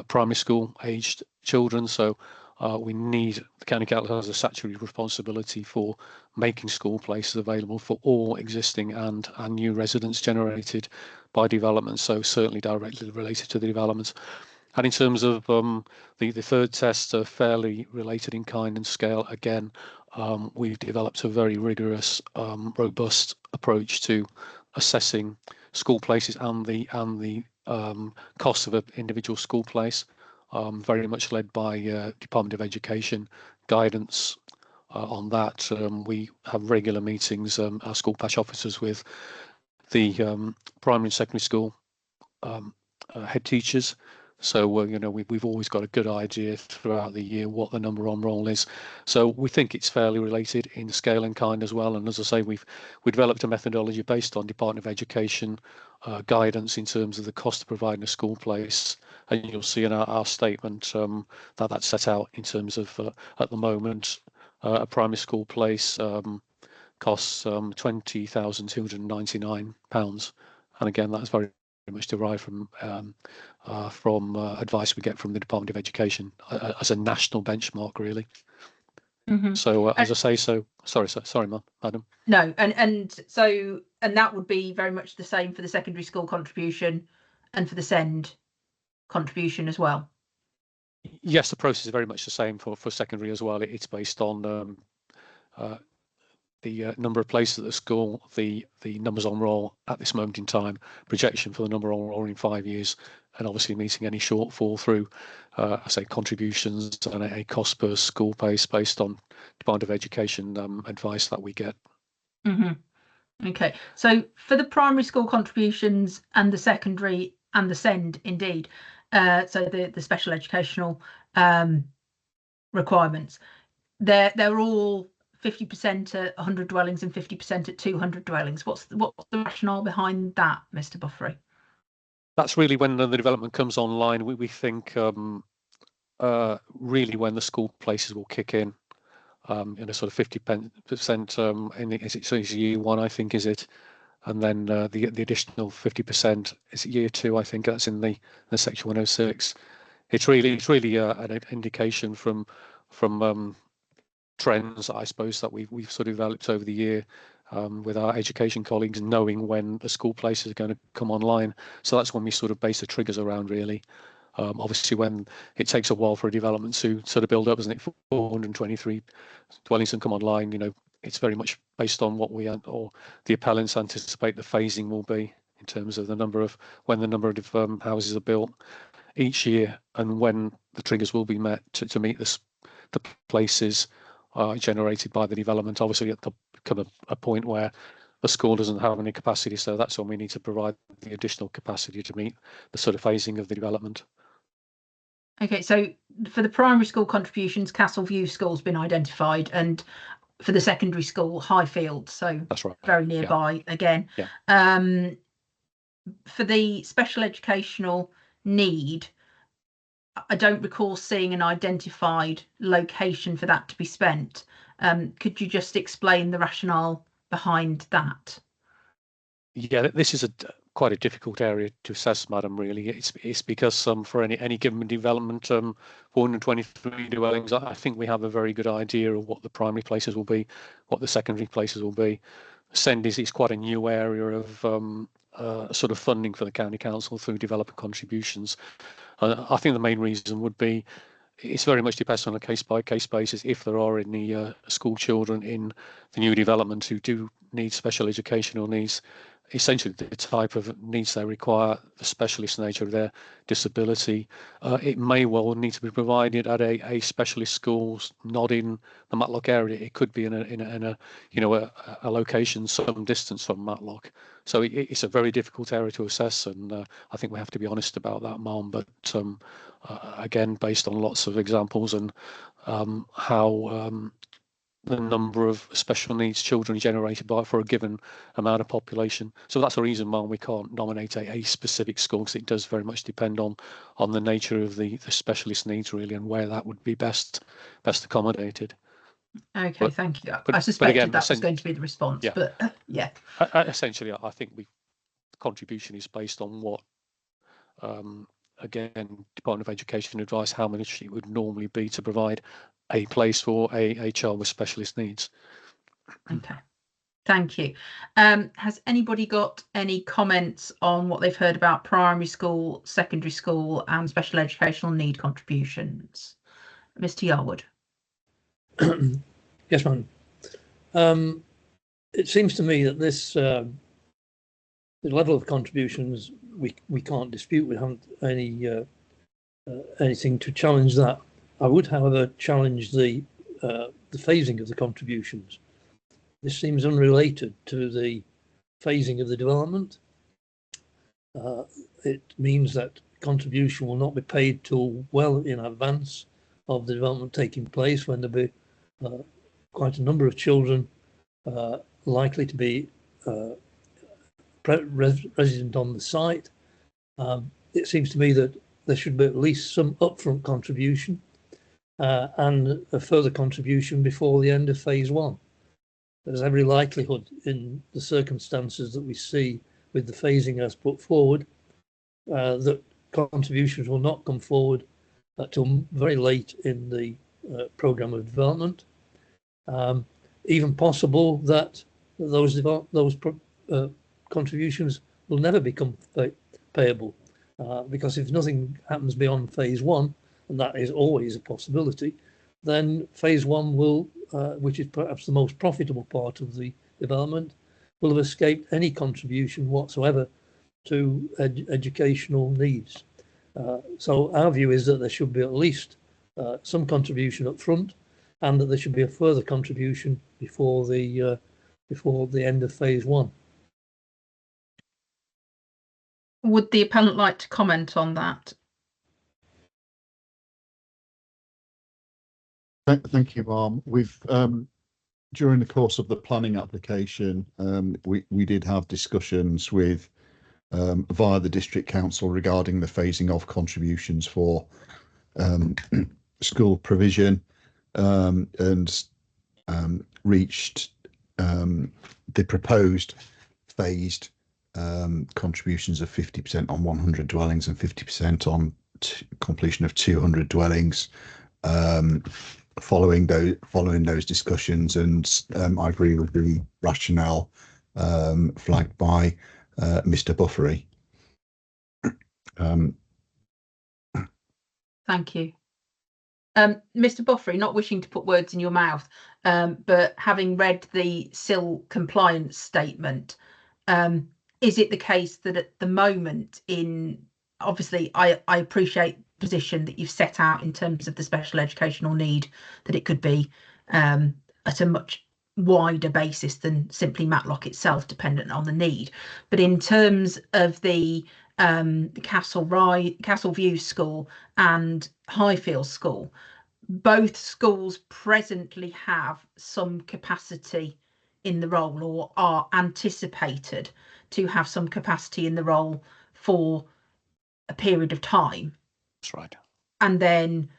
[SPEAKER 8] primary school aged children. So the county council has a statutory responsibility for making school places available for all existing and new residents generated by development. So certainly directly related to the developments. And in terms of the 3rd test, fairly related in kind and scale, again, we've developed a very rigorous, robust approach to assessing school places and the cost of an individual school place, very much led by Department of Education guidance on that. We have regular meetings, our school patch officers, with the primary and secondary school head teachers. So we've always got a good idea throughout the year what the number on roll is. So we think it's fairly related in scale and kind as well. And as I say, we developed a methodology based on Department of Education guidance in terms of the cost of providing a school place. And you'll see in our statement that's set out in terms of at the moment a primary school place costs £20,299, and again that's very much derived from advice we get from the Department of Education as a national benchmark, really. Mm-hmm. So as I say, sorry, madam.
[SPEAKER 1] No, and that would be very much the same for the secondary school contribution and for the SEND contribution as well.
[SPEAKER 8] Yes, the process is very much the same for secondary as well. It's based on the number of places at the school, the numbers on roll at this moment in time, projection for the number on roll in 5 years, and obviously meeting any shortfall through, I say, contributions and a cost per school place based on Department of Education advice that we get.
[SPEAKER 1] Mm-hmm. Okay, so for the primary school contributions and the secondary and the SEND, indeed, so the special educational requirements, they're all 50% at 100 dwellings and 50% at 200 dwellings. What's the rationale behind that, Mr. Buffery?
[SPEAKER 8] That's really when the development comes online. We think really when the school places will kick in a sort of 50% it's year 1, I think, is it, and then the additional 50% is year 2, I think. That's in the section 106. It's really an indication from trends, I suppose, that we've sort of developed over the year with our education colleagues, knowing when the school places are going to come online. So that's when we sort of base the triggers around, really. Obviously, when it takes a while for a development to sort of build up, doesn't it? 423 dwellings and come online, it's very much based on what we or the appellants anticipate the phasing will be in terms of when the number of houses are built each year, and when the triggers will be met to meet the places generated by the development. Obviously, there'll come a point where the school doesn't have any capacity, so that's when we need to provide the additional capacity to meet the sort of phasing of the development.
[SPEAKER 1] Okay, so for the primary school contributions, Castle View School's been identified, and for the secondary school, Highfield, so
[SPEAKER 8] That's right.
[SPEAKER 1] very nearby again.
[SPEAKER 8] Yeah.
[SPEAKER 1] For the special educational need, I don't recall seeing an identified location for that to be spent. Could you just explain the rationale behind that? Yeah,
[SPEAKER 8] this is quite a difficult area to assess, madam. Really, it's because for any given development, 423 dwellings, I think we have a very good idea of what the primary places will be, what the secondary places will be. SEND is quite a new area of sort of funding for the county council through developer contributions. I think the main reason would be it's very much depends on a case-by-case basis. If there are any school children in the new development who do need special educational needs, essentially the type of needs they require, the specialist nature of their disability, it may well need to be provided at a specialist school, not in the Matlock area. It could be in a location some distance from Matlock. So it's a very difficult area to assess, and I think we have to be honest about that, Mom. But again, based on lots of examples and how the number of special needs children generated for a given amount of population. So that's the reason why we can't nominate a specific school, because it does very much depend on the nature of the specialist needs, really, and where that would be best accommodated.
[SPEAKER 1] Okay, thank you. I suspected again, that was going to be the response,
[SPEAKER 8] yeah.
[SPEAKER 1] But yeah.
[SPEAKER 8] Essentially, I think the contribution is based on what, again, Department of Education advice, how much it would normally be to provide a place for a child with specialist needs.
[SPEAKER 1] Okay, thank you. Has anybody got any comments on what they've heard about primary school, secondary school and special educational need contributions? Mr. Yarwood.
[SPEAKER 3] Yes, ma'am. It seems to me that this the level of contributions we can't dispute. We haven't anything to challenge that. I would, however, challenge the phasing of the contributions. This seems unrelated to the phasing of the development. It means that contribution will not be paid till well in advance of the development taking place, when there'll be quite a number of children likely to be resident on the site. It seems to me that there should be at least some upfront contribution and a further contribution before the end of phase one. There's every likelihood, in the circumstances that we see with the phasing as put forward, that contributions will not come forward till very late in the programme of development. Even possible that those contributions will never become payable, because if nothing happens beyond phase one, and that is always a possibility, then phase one will, which is perhaps the most profitable part of the development, will have escaped any contribution whatsoever to educational needs. So our view is that there should be at least some contribution up front, and that there should be a further contribution before the end of phase one.
[SPEAKER 1] Would the appellant like to comment on that?
[SPEAKER 9] Thank you, Ma'am. We've during the course of the planning application, we did have discussions with via the district council regarding the phasing of contributions for school provision, and reached the proposed phased contributions of 50% on 100 dwellings and 50% on completion of 200 dwellings. Following those discussions, and I agree with the rationale flagged by Mr. Buffery.
[SPEAKER 1] Thank you. Mr. Buffery, not wishing to put words in your mouth, but having read the SIL compliance statement, is it the case that at the moment, obviously I appreciate the position that you've set out in terms of the special educational need, that it could be at a much wider basis than simply Matlock itself, dependent on the need. But in terms of the Castle View School and Highfield School, both schools presently have some capacity in the role, or are anticipated to have some capacity in the role for a period of time.
[SPEAKER 8] That's right.
[SPEAKER 1] And then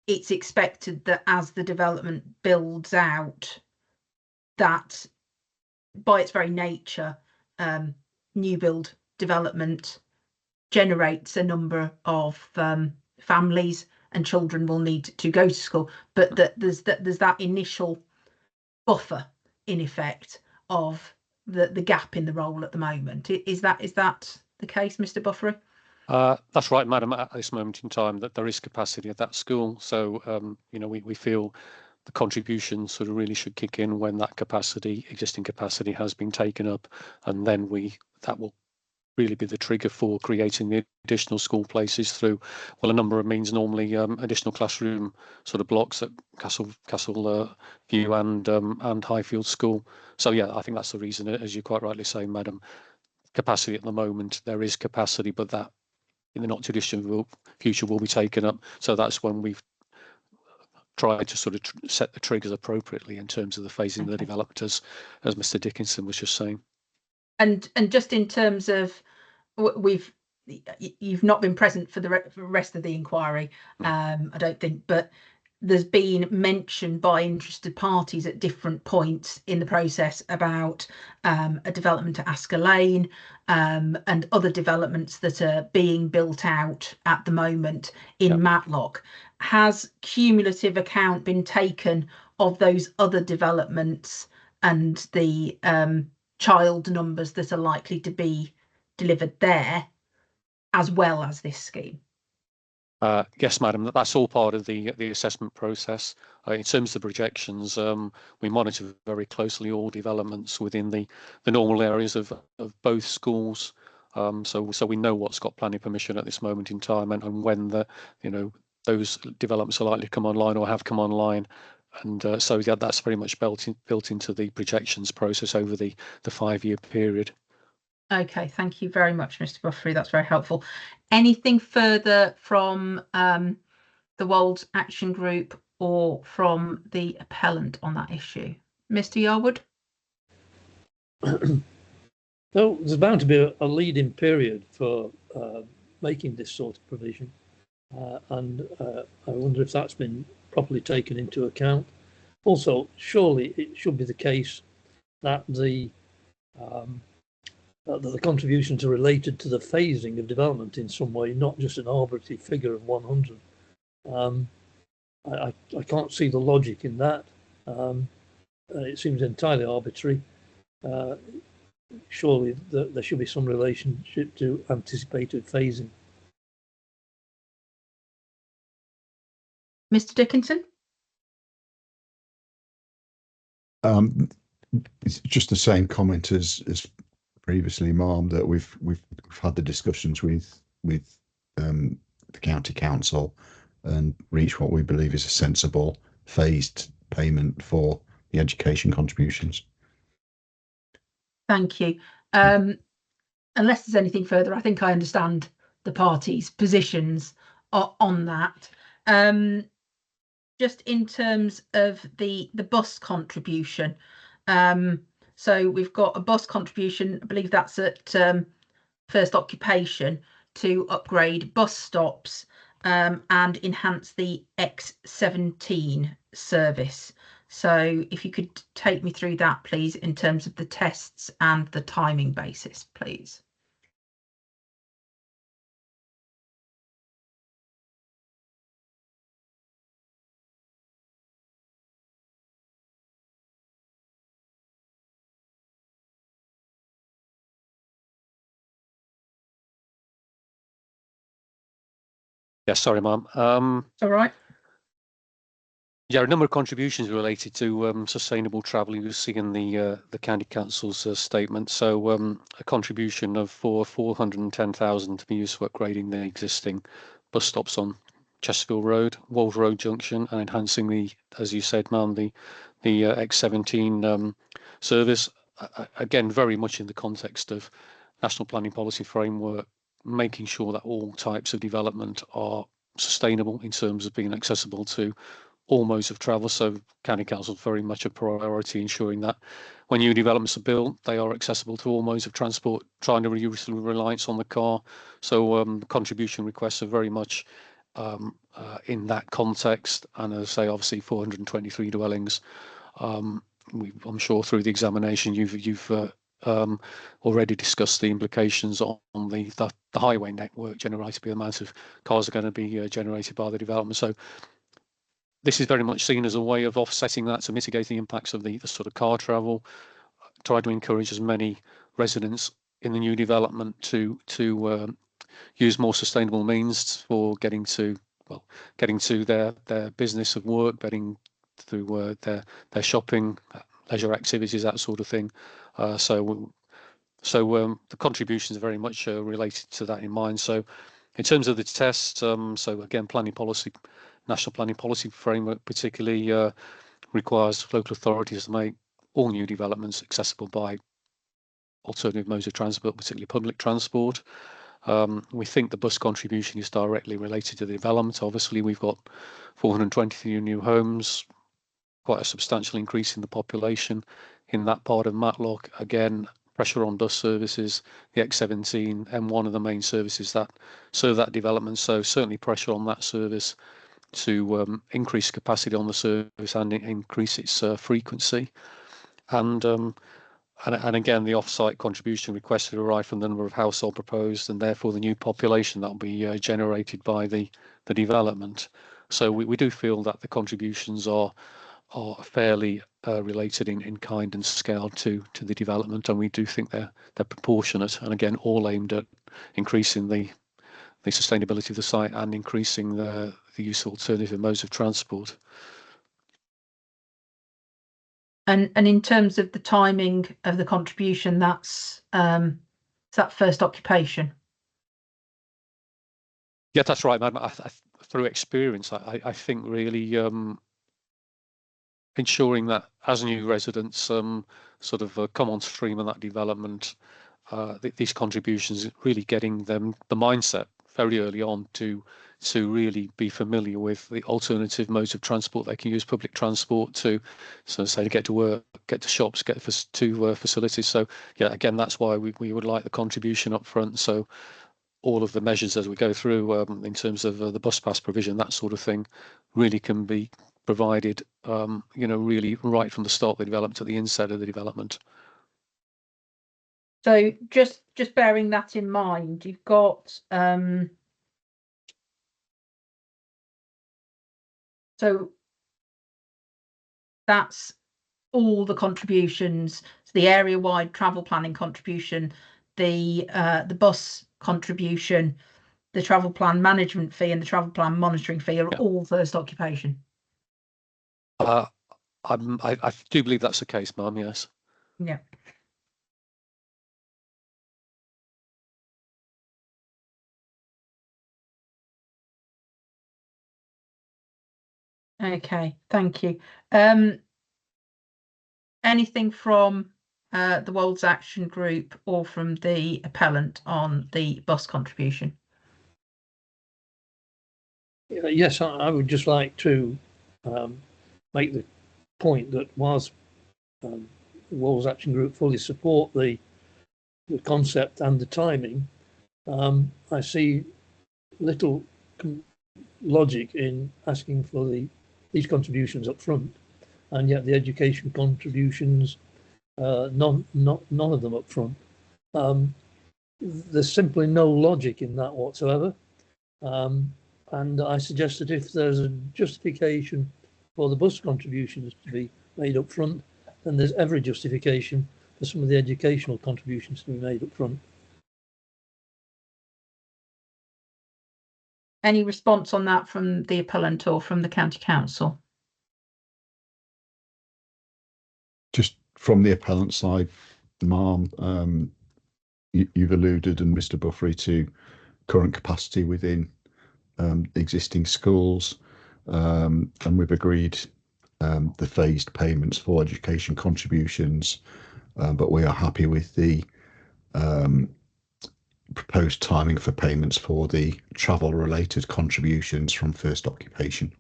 [SPEAKER 1] it's expected that as the development builds out, that by its very nature, new build development generates a number of families and children will need to go to school, but that there's that initial buffer in effect of the gap in the role at the moment. Is that the case, Mr. Buffery?
[SPEAKER 8] That's right, madam. At this moment in time, that there is capacity at that school. So we feel the contribution sort of really should kick in when that existing capacity has been taken up, and then that will really be the trigger for creating the additional school places through, well, a number of means, normally additional classroom sort of blocks at Castle View and Highfield School. So yeah, I think that's the reason, as you quite rightly say, madam. Capacity at the moment, there is capacity, but that in the not too distant future will be taken up. So that's when we've tried to sort of set the triggers appropriately in terms of the phasing of the development, as Mr. Dickinson was just saying.
[SPEAKER 1] And just in terms of, you've not been present for the rest of the inquiry, I don't think, but there's been mention by interested parties at different points in the process about a development at Asker Lane and other developments that are being built out at the moment in Matlock. Has cumulative account been taken of those other developments and the child numbers that are likely to be delivered there, as well as this scheme?
[SPEAKER 8] Yes, madam, that's all part of the assessment process. In terms of the projections, we monitor very closely all developments within the normal areas of both schools. So we know what's got planning permission at this moment in time, and when those developments are likely to come online or have come online. And so yeah, that's very much built into the projections process over the 5-year period.
[SPEAKER 1] Okay, thank you very much, Mr. Buffery. That's very helpful. Anything further from the Wolds Action Group or from the appellant on that issue? Mr. Yarwood?
[SPEAKER 3] So there's bound to be a lead-in period for making this sort of provision, and I wonder if that's been properly taken into account. Also, surely it should be the case that the contributions are related to the phasing of development in some way, not just an arbitrary figure of 100. I can't see the logic in that. It seems entirely arbitrary. Surely there should be some relationship to anticipated phasing.
[SPEAKER 1] Mr. Dickinson?
[SPEAKER 9] It's just the same comment as previously, ma'am, that we've had the discussions with the county council and reached what we believe is a sensible phased payment for the education contributions.
[SPEAKER 1] Thank you. Unless there's anything further, I think I understand the parties' positions on that. Just in terms of the bus contribution, so we've got a bus contribution, I believe that's at First Occupation, to upgrade bus stops and enhance the X17 service. So if you could take me through that, please, in terms of the tests and the timing basis, please.
[SPEAKER 8] Yeah, sorry, ma'am.
[SPEAKER 1] All right.
[SPEAKER 8] Yeah, a number of contributions related to sustainable travel. You see in the county council's statement. So a contribution of 410,000 to be used for upgrading the existing bus stops on Chesterfield Road, Wolves Road Junction, and enhancing the, as you said, ma'am, the X17 service. Again, very much in the context of National Planning Policy Framework, making sure that all types of development are sustainable in terms of being accessible to all modes of travel. So County Council is very much a priority, ensuring that when new developments are built, they are accessible to all modes of transport, trying to reduce the reliance on the car. So contribution requests are very much in that context. And as I say, obviously 423 dwellings. I'm sure through the examination you've already discussed the implications on the highway network generated by the amount of cars are going to be generated by the development. So this is very much seen as a way of offsetting that, to mitigate the impacts of the sort of car travel, try to encourage as many residents in the new development to use more sustainable means for getting to their business of work, getting through their shopping, leisure activities, that sort of thing. So the contributions are very much related to that in mind. So in terms of the test, so again, planning policy, National Planning Policy Framework particularly requires local authorities to make all new developments accessible by alternative modes of transport, particularly public transport. We think the bus contribution is directly related to the development. Obviously, we've got 423 new homes, quite a substantial increase in the population in that part of Matlock. Again, pressure on bus services, the X17, M1 are the main services that serve that development. So certainly pressure on that service to increase capacity on the service and increase its frequency. And again, the off-site contribution requested arrive from the number of household proposed, and therefore the new population that will be generated by the development. So we do feel that the contributions are fairly related in kind and scale to the development, and we do think they're proportionate, and again, all aimed at increasing the sustainability of the site and increasing the use of alternative modes of transport.
[SPEAKER 1] And in terms of the timing of the contribution, that's that first occupation.
[SPEAKER 8] Yeah, that's right, man. Through experience, I think really ensuring that as new residents sort of come on stream in that development, these contributions, really getting them the mindset very early on to really be familiar with the alternative modes of transport. They can use public transport to get to work, get to shops, get to facilities. So yeah, again, that's why we would like the contribution up front. So all of the measures as we go through in terms of the bus pass provision, that sort of thing, really can be provided, really right from the start of the development to the inset of the development.
[SPEAKER 1] So just bearing that in mind, you've got so that's all the contributions. So the area-wide travel planning contribution, the bus contribution, the travel plan management fee, and the travel plan monitoring fee are all first occupation.
[SPEAKER 8] I do believe that's the case, ma'am. Yes.
[SPEAKER 1] Yeah. Okay, thank you. Anything from the Wolds Action Group or from the appellant on the bus contribution?
[SPEAKER 3] Yes, I would just like to make the point that whilst the Wolds Action Group fully support the concept and the timing, I see little logic in asking for these contributions up front, and yet the education contributions, none of them up front. There's simply no logic in that whatsoever. And I suggest that if there's a justification for the bus contributions to be made up front, then there's every justification for some of the educational contributions to be made up front.
[SPEAKER 1] Any response on that from the appellant or from the county council?
[SPEAKER 9] Just from the appellant side, Ma'am, you've alluded, and Mr. Buffery, to current capacity within existing schools, and we've agreed the phased payments for education contributions, but we are happy with the proposed timing for payments for the travel related contributions from first occupation.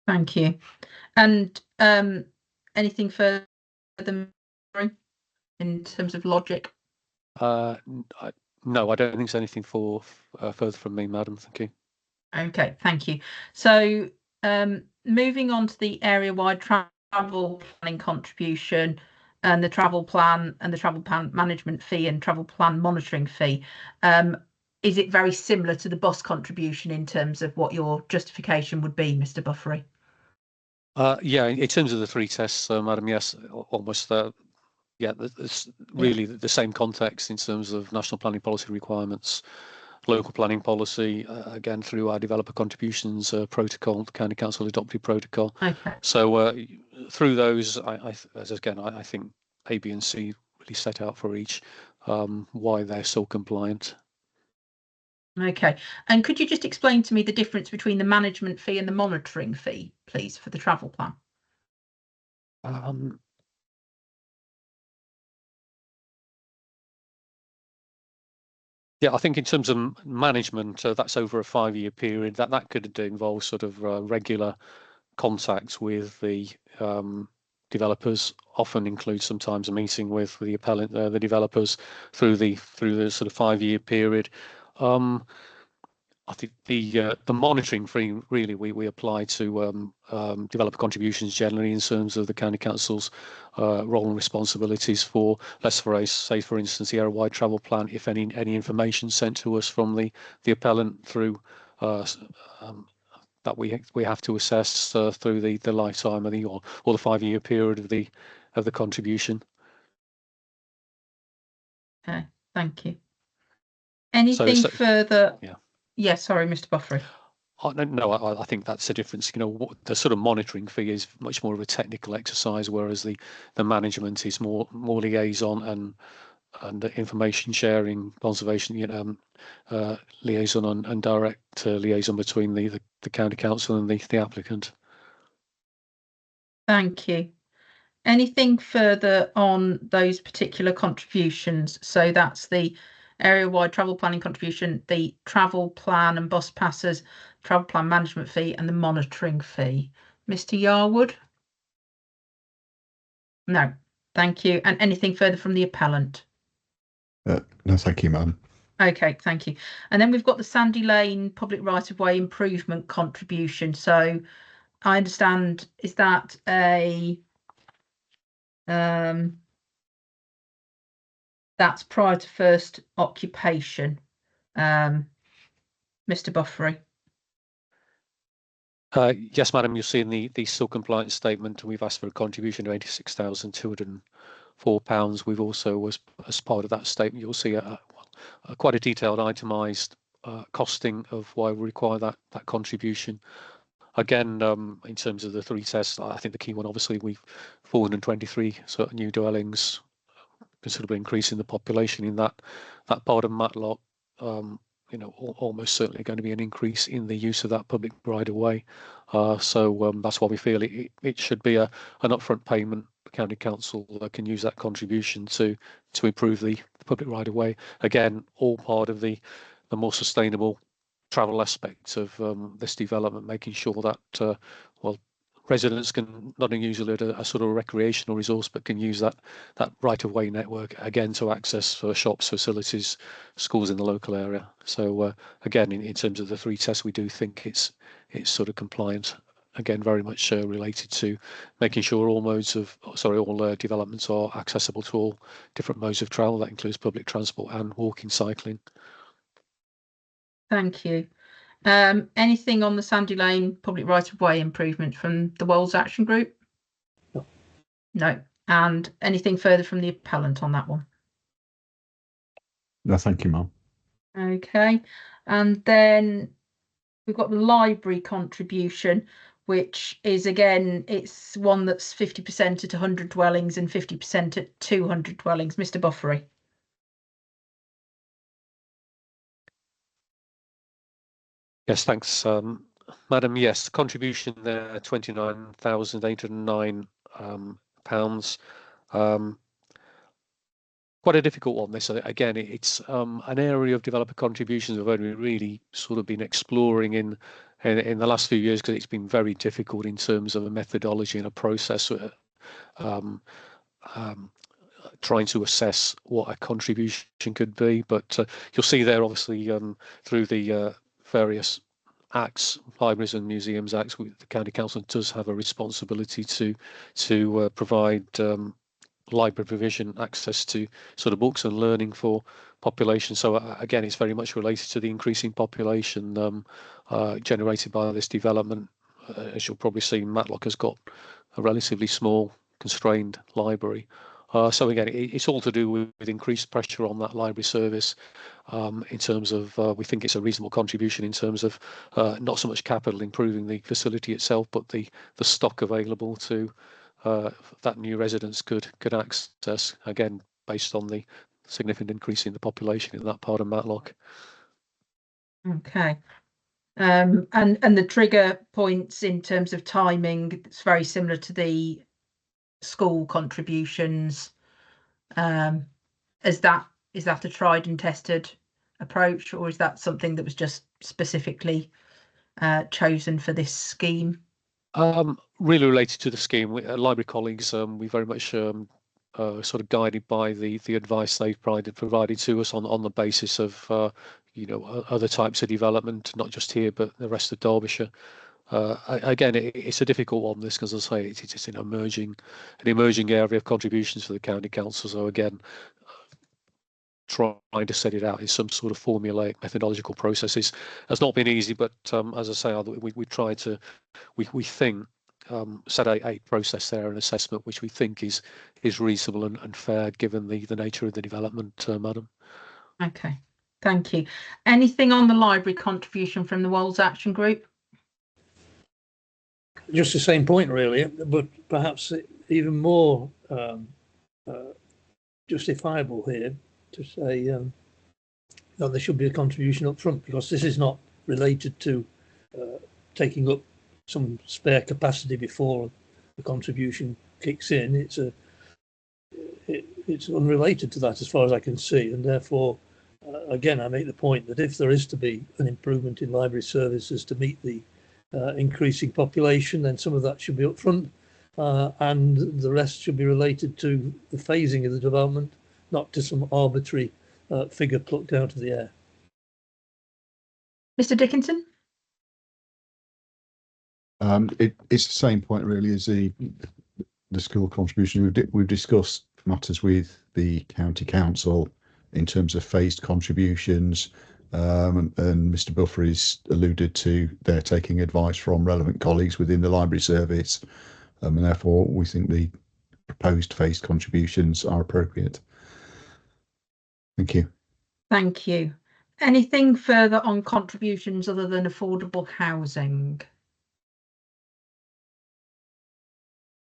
[SPEAKER 1] Thank you. And anything further in terms of logic?
[SPEAKER 8] No, I don't think there's anything further from me, madam. Thank you.
[SPEAKER 1] Okay, thank you. So moving on to the area-wide travel planning contribution and the travel plan and the travel plan management fee and travel plan monitoring fee, is it very similar to the bus contribution in terms of what your justification would be, Mr. Buffery?
[SPEAKER 8] Yeah, in terms of the three tests, madam, yes, almost. Yeah, it's really the same context in terms of national planning policy requirements, local planning policy, again through our developer contributions protocol, the county council adopted protocol.
[SPEAKER 1] Okay.
[SPEAKER 8] So through those, I think A, B, and C really set out for each why they're so compliant.
[SPEAKER 1] Okay, and could you just explain to me the difference between the management fee and the monitoring fee, please, for the travel plan?
[SPEAKER 8] Yeah, I think in terms of management, that's over a 5-year period. That could involve sort of regular contacts with the developers. Often includes sometimes a meeting with the appellant, the developers through the sort of 5-year period. I think the monitoring fee really we apply to developer contributions generally in terms of the county council's role and responsibilities for, let's say for instance, the area-wide travel plan. If any information sent to us from the appellant through that we have to assess through the lifetime of or the 5-year period of the contribution.
[SPEAKER 1] Okay, thank you. Anything further?
[SPEAKER 8] Yeah.
[SPEAKER 1] Yeah, sorry, Mr. Buffery.
[SPEAKER 8] No, I think that's the difference. You know, the sort of monitoring fee is much more of a technical exercise, whereas the management is more liaison and information sharing, conservation, liaison and direct liaison between the county council and the applicant.
[SPEAKER 1] Thank you. Anything further on those particular contributions? So that's the area-wide travel planning contribution, the travel plan and bus passes, travel plan management fee, and the monitoring fee. Mr. Yarwood? No, thank you. And anything further from the appellant?
[SPEAKER 9] No, thank you, ma'am.
[SPEAKER 1] Okay, thank you. And then we've got the Sandy Lane public right-of-way improvement contribution. So I understand, is that a that's prior to first occupation, Mr. Buffery?
[SPEAKER 8] Yes, madam, you'll see in the still compliance statement, we've asked for a contribution of £86,204. We've also, as part of that statement, you'll see quite a detailed itemised costing of why we require that contribution. Again, in terms of the three tests, I think the key one, obviously, we've 423 sort of new dwellings, considerably increasing the population in that part of Matlock. Almost certainly going to be an increase in the use of that public right-of-way. So that's why we feel it should be an upfront payment. The county council can use that contribution to improve the public right-of-way. Again, all part of the more sustainable travel aspects of this development, making sure that residents can not only use it as a sort of recreational resource, but can use that right-of-way network again to access for shops, facilities, schools in the local area. So again, in terms of the three tests, we do think it's sort of compliant. Again, very much related to making sure all developments are accessible to all different modes of travel. That includes public transport and walking, cycling.
[SPEAKER 1] Thank you. Anything on the Sandy Lane public right-of-way improvement from the Wells Action Group?
[SPEAKER 3] No.
[SPEAKER 1] No. And anything further from the appellant on that one?
[SPEAKER 9] No, thank you, ma'am.
[SPEAKER 1] Okay, and then we've got the library contribution, which is again, it's one that's 50% at 100 dwellings and 50% at 200 dwellings. Mr. Buffery.
[SPEAKER 8] Yes, thanks, Madam. Yes, the contribution there, £29,809. Quite a difficult one. This again, it's an area of developer contributions we've only really sort of been exploring in the last few years, because it's been very difficult in terms of a methodology and a process. Trying to assess what a contribution could be, but you'll see there, obviously, through the various acts, libraries and museums acts, the county council does have a responsibility to provide library provision, access to sort of books and learning for population. So again, it's very much related to the increasing population generated by this development. As you'll probably see, Matlock has got a relatively small, constrained library. So again, it's all to do with increased pressure on that library service. In terms of, we think it's a reasonable contribution in terms of not so much capital improving the facility itself, but the stock available to that new residents could access, again, based on the significant increase in the population in that part of Matlock.
[SPEAKER 1] Okay. And the trigger points in terms of timing, it's very similar to the school contributions. Is that a tried and tested approach, or is that something that was just specifically chosen for this scheme?
[SPEAKER 8] Really related to the scheme, library colleagues, we very much sort of guided by the advice they've provided to us on the basis of other types of development, not just here but the rest of Derbyshire. Again, it's a difficult one, this, because, as I say, it's an emerging area of contributions for the county council. So again, trying to set it out in some sort of formulaic methodological processes has not been easy. But as I say, we try to, we think, set a process there, an assessment which we think is reasonable and fair given the nature of the development, Madam.
[SPEAKER 1] Okay, thank you. Anything on the library contribution from the Wolds Action Group?
[SPEAKER 3] Just the same point, really, but perhaps even more justifiable here to say that there should be a contribution up front, because this is not related to taking up some spare capacity before the contribution kicks in. It's unrelated to that as far as I can see, and therefore, again, I make the point that if there is to be an improvement in library services to meet the increasing population, then some of that should be up front, and the rest should be related to the phasing of the development, not to some arbitrary figure plucked out of the air.
[SPEAKER 1] Mr. Dickinson?
[SPEAKER 9] It's the same point, really, as the school contribution. We've discussed matters with the county council in terms of phased contributions, and Mr. Buffery's alluded to they're taking advice from relevant colleagues within the library service, and therefore we think the proposed phased contributions are appropriate. Thank you.
[SPEAKER 1] Thank you. Anything further on contributions other than affordable housing?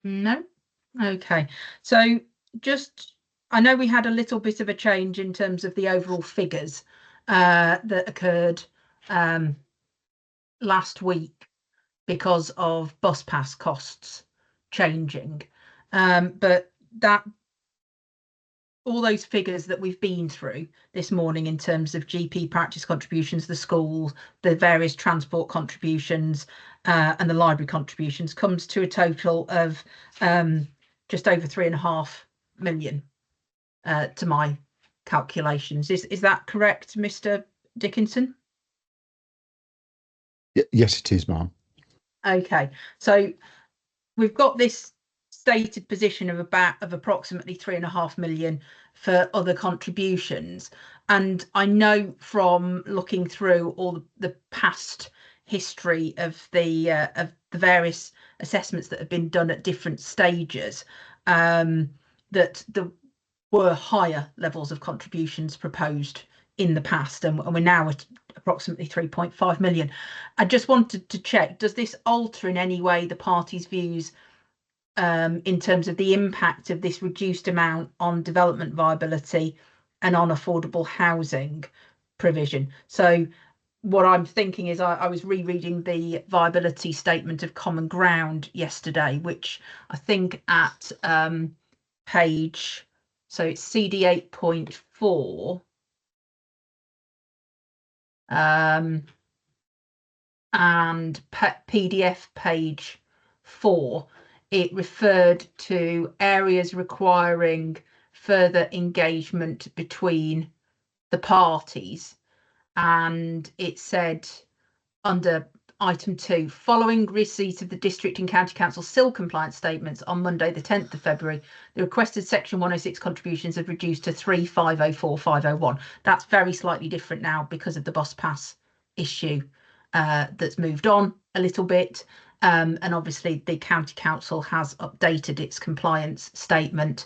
[SPEAKER 1] No? Okay. So I know we had a little bit of a change in terms of the overall figures that occurred last week because of bus pass costs changing. But all those figures that we've been through this morning in terms of GP practice contributions, the schools, the various transport contributions, and the library contributions comes to a total of just over 3.5 million to my calculations. Is that correct, Mr. Dickinson?
[SPEAKER 9] Yes, it is, ma'am.
[SPEAKER 1] Okay, so we've got this stated position of approximately 3.5 million for other contributions, and I know from looking through all the past history of the various assessments that have been done at different stages, that there were higher levels of contributions proposed in the past, and we're now at approximately 3.5 million. I just wanted to check, does this alter in any way the party's views in terms of the impact of this reduced amount on development viability and on affordable housing provision? So what I'm thinking is I was rereading the viability statement of common ground yesterday, which I think at page, so it's CD 8.4 and PDF page 4, it referred to areas requiring further engagement between the parties, and it said under item 2, following receipt of the district and county council SIL compliance statements on Monday the 10th of February, the requested section 106 contributions have reduced to 3,504,501. That's very slightly different now because of the bus pass issue that's moved on a little bit, and obviously the county council has updated its compliance statement.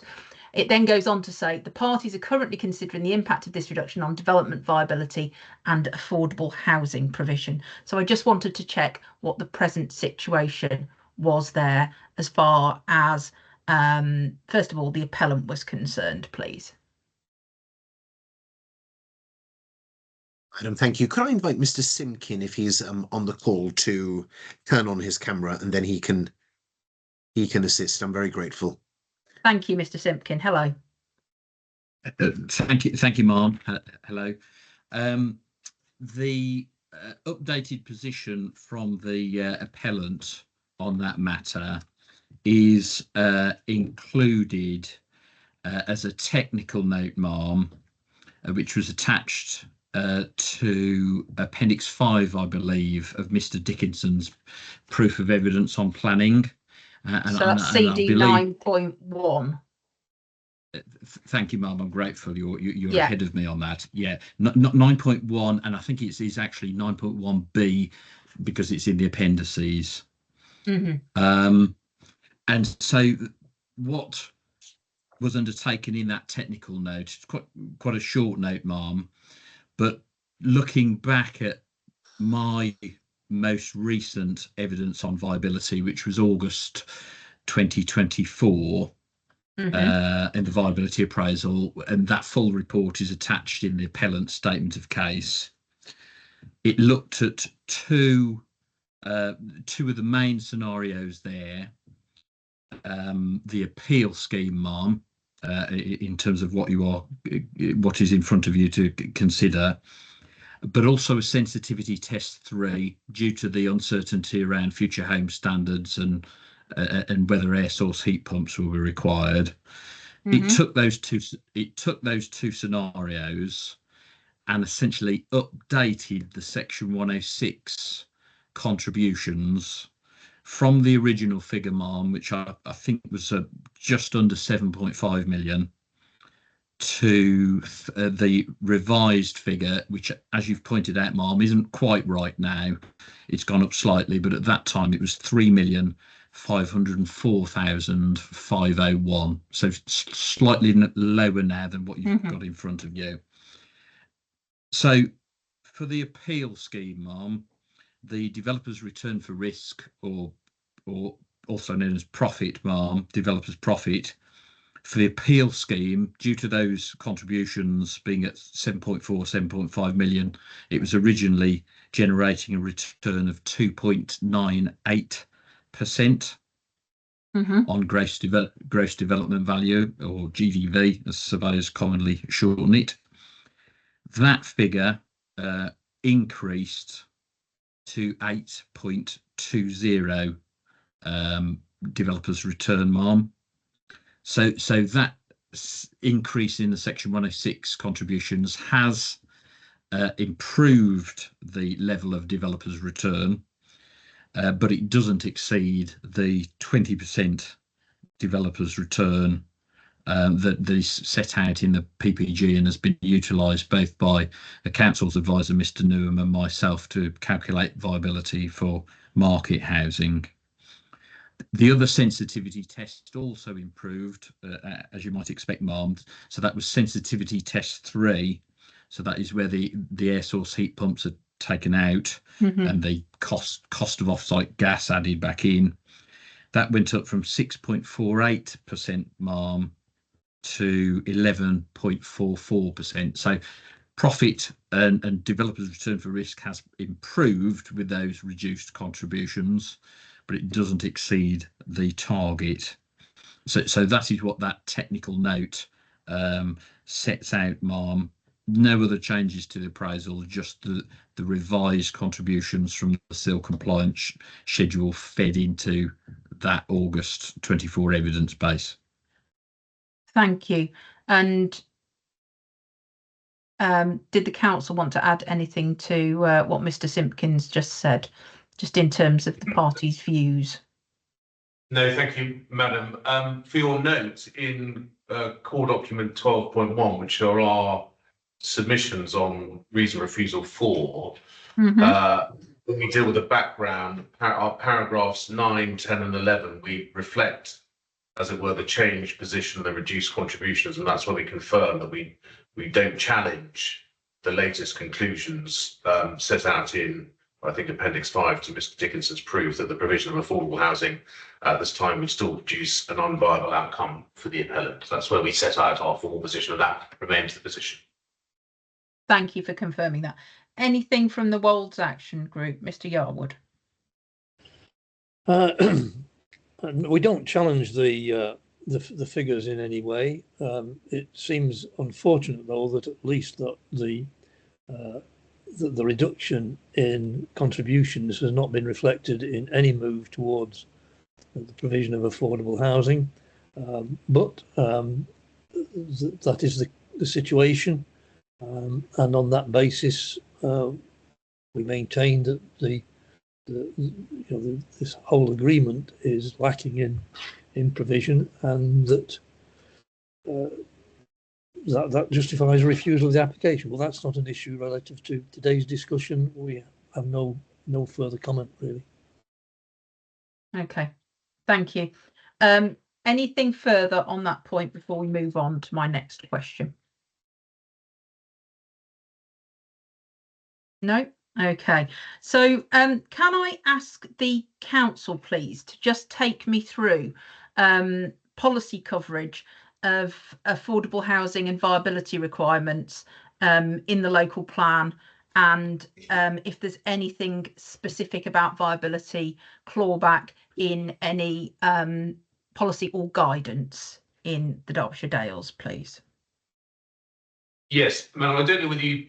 [SPEAKER 1] It then goes on to say the parties are currently considering the impact of this reduction on development viability and affordable housing provision. So I just wanted to check what the present situation was there as far as, first of all, the appellant was concerned, please.
[SPEAKER 4] Madam, thank you. Could I invite Mr. Simkin, if he's on the call, to turn on his camera, and then he can assist. I'm very grateful.
[SPEAKER 1] Thank you, Mr. Simpkin. Hello.
[SPEAKER 10] Thank you, Ma'am. Hello. The updated position from the appellant on that matter is included as a technical note, Ma'am, which was attached to Appendix 5, I believe, of Mr. Dickinson's proof of evidence on planning.
[SPEAKER 1] So that's CD 9.1.
[SPEAKER 10] Thank you, Ma'am. I'm grateful. You're ahead of me on that. Yeah, 9.1, and I think it's actually 9.1B because it's in the appendices. Mm-hmm. And so what was undertaken in that technical note, it's quite a short note, Ma'am, but looking back at my most recent evidence on viability, which was August 2024, and the viability appraisal, and that full report is attached in the appellant's statement of case. It looked at two of the main scenarios there. The appeal scheme, Ma'am, in terms of what is in front of you to consider, but also a sensitivity test 3 due to the uncertainty around future home standards and whether air source heat pumps will be required. Mm-hmm. It took those two scenarios and essentially updated the section 106 contributions from the original figure, Ma'am, which I think was just under 7.5 million, to the revised figure, which, as you've pointed out, Ma'am, isn't quite right now. It's gone up slightly, but at that time it was 3,504,501. So slightly lower now than what you've got in front of you. So for the appeal scheme, Ma'am, the developer's return for risk, or also known as profit, Ma'am, developer's profit, for the appeal scheme, due to those contributions being at 7.5 million, it was originally generating a return of 2.98% on gross development value, or GDV, as surveyors commonly shorten it. That figure increased to 8.20 developers return, Ma'am. So that increase in the section 106 contributions has improved the level of developers return, but it doesn't exceed the 20% developers return that is set out in the PPG and has been utilised both by the council's advisor, Mr. Newham, and myself to calculate viability for market housing. The other sensitivity test also improved, as you might expect, Ma'am. So that was sensitivity test 3. So that is where the air source heat pumps are taken out and the cost of off-site gas added back in. That went up from 6.48% MARM to 11.44%. So profit and developers' return for risk has improved with those reduced contributions, but it doesn't exceed the target. So that is what that technical note sets out, MARM. No other changes to the appraisal, just the revised contributions from the SIL compliance schedule fed into that August 24 evidence base.
[SPEAKER 1] Thank you. And did the council want to add anything to what Mr. Simpkins just said, just in terms of the parties' views?
[SPEAKER 2] No, thank you, Madam. For your note in core document 12.1, which are our submissions on reason refusal 4, when we deal with the background, our paragraphs 9, 10 and 11, we reflect, as it were, the changed position of the reduced contributions, and that's where we confirm that we don't challenge the latest conclusions set out in, I think, Appendix 5 to Mr. Dickinson's proof that the provision of affordable housing at this time would still produce an unviable outcome for the appellant. That's where we set out our formal position, and that remains the position.
[SPEAKER 1] Thank you for confirming that. Anything from the Wolds Action Group, Mr. Yarwood?
[SPEAKER 3] We don't challenge the figures in any way. It seems unfortunate, though, that at least that the reduction in contributions has not been reflected in any move towards the provision of affordable housing. But that is the situation, and on that basis, we maintain that this whole agreement is lacking in provision, and that that justifies a refusal of the application. Well, that's not an issue relative to today's discussion. We have no further comment, really.
[SPEAKER 1] Okay, thank you. Anything further on that point before we move on to my next question? No? Okay. So can I ask the council, please, to just take me through policy coverage of affordable housing and viability requirements in the local plan, and if there's anything specific about viability clawback in any policy or guidance in the Derbyshire Dales, please?
[SPEAKER 2] Yes, Madam, I don't know whether you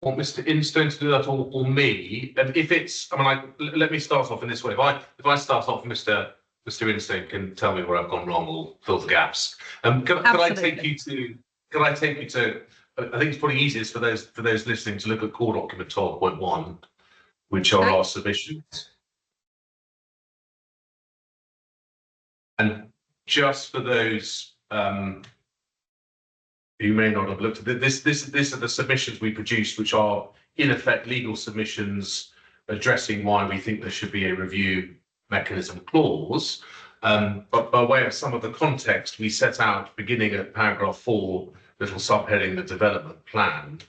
[SPEAKER 2] want Mr. Instone to do that or me. And if it's, let me start off in this way. If I start off, Mr. Instone can tell me where I've gone wrong or fill the gaps. Can I take you to? I think it's probably easiest for those listening to look at core document 12.1, which are our submissions. And just for those who may not have looked at this are the submissions we produced, which are in effect legal submissions addressing why we think there should be a review mechanism clause. But by way of some of the context, we set out beginning at paragraph 4, little subheading, the development plan,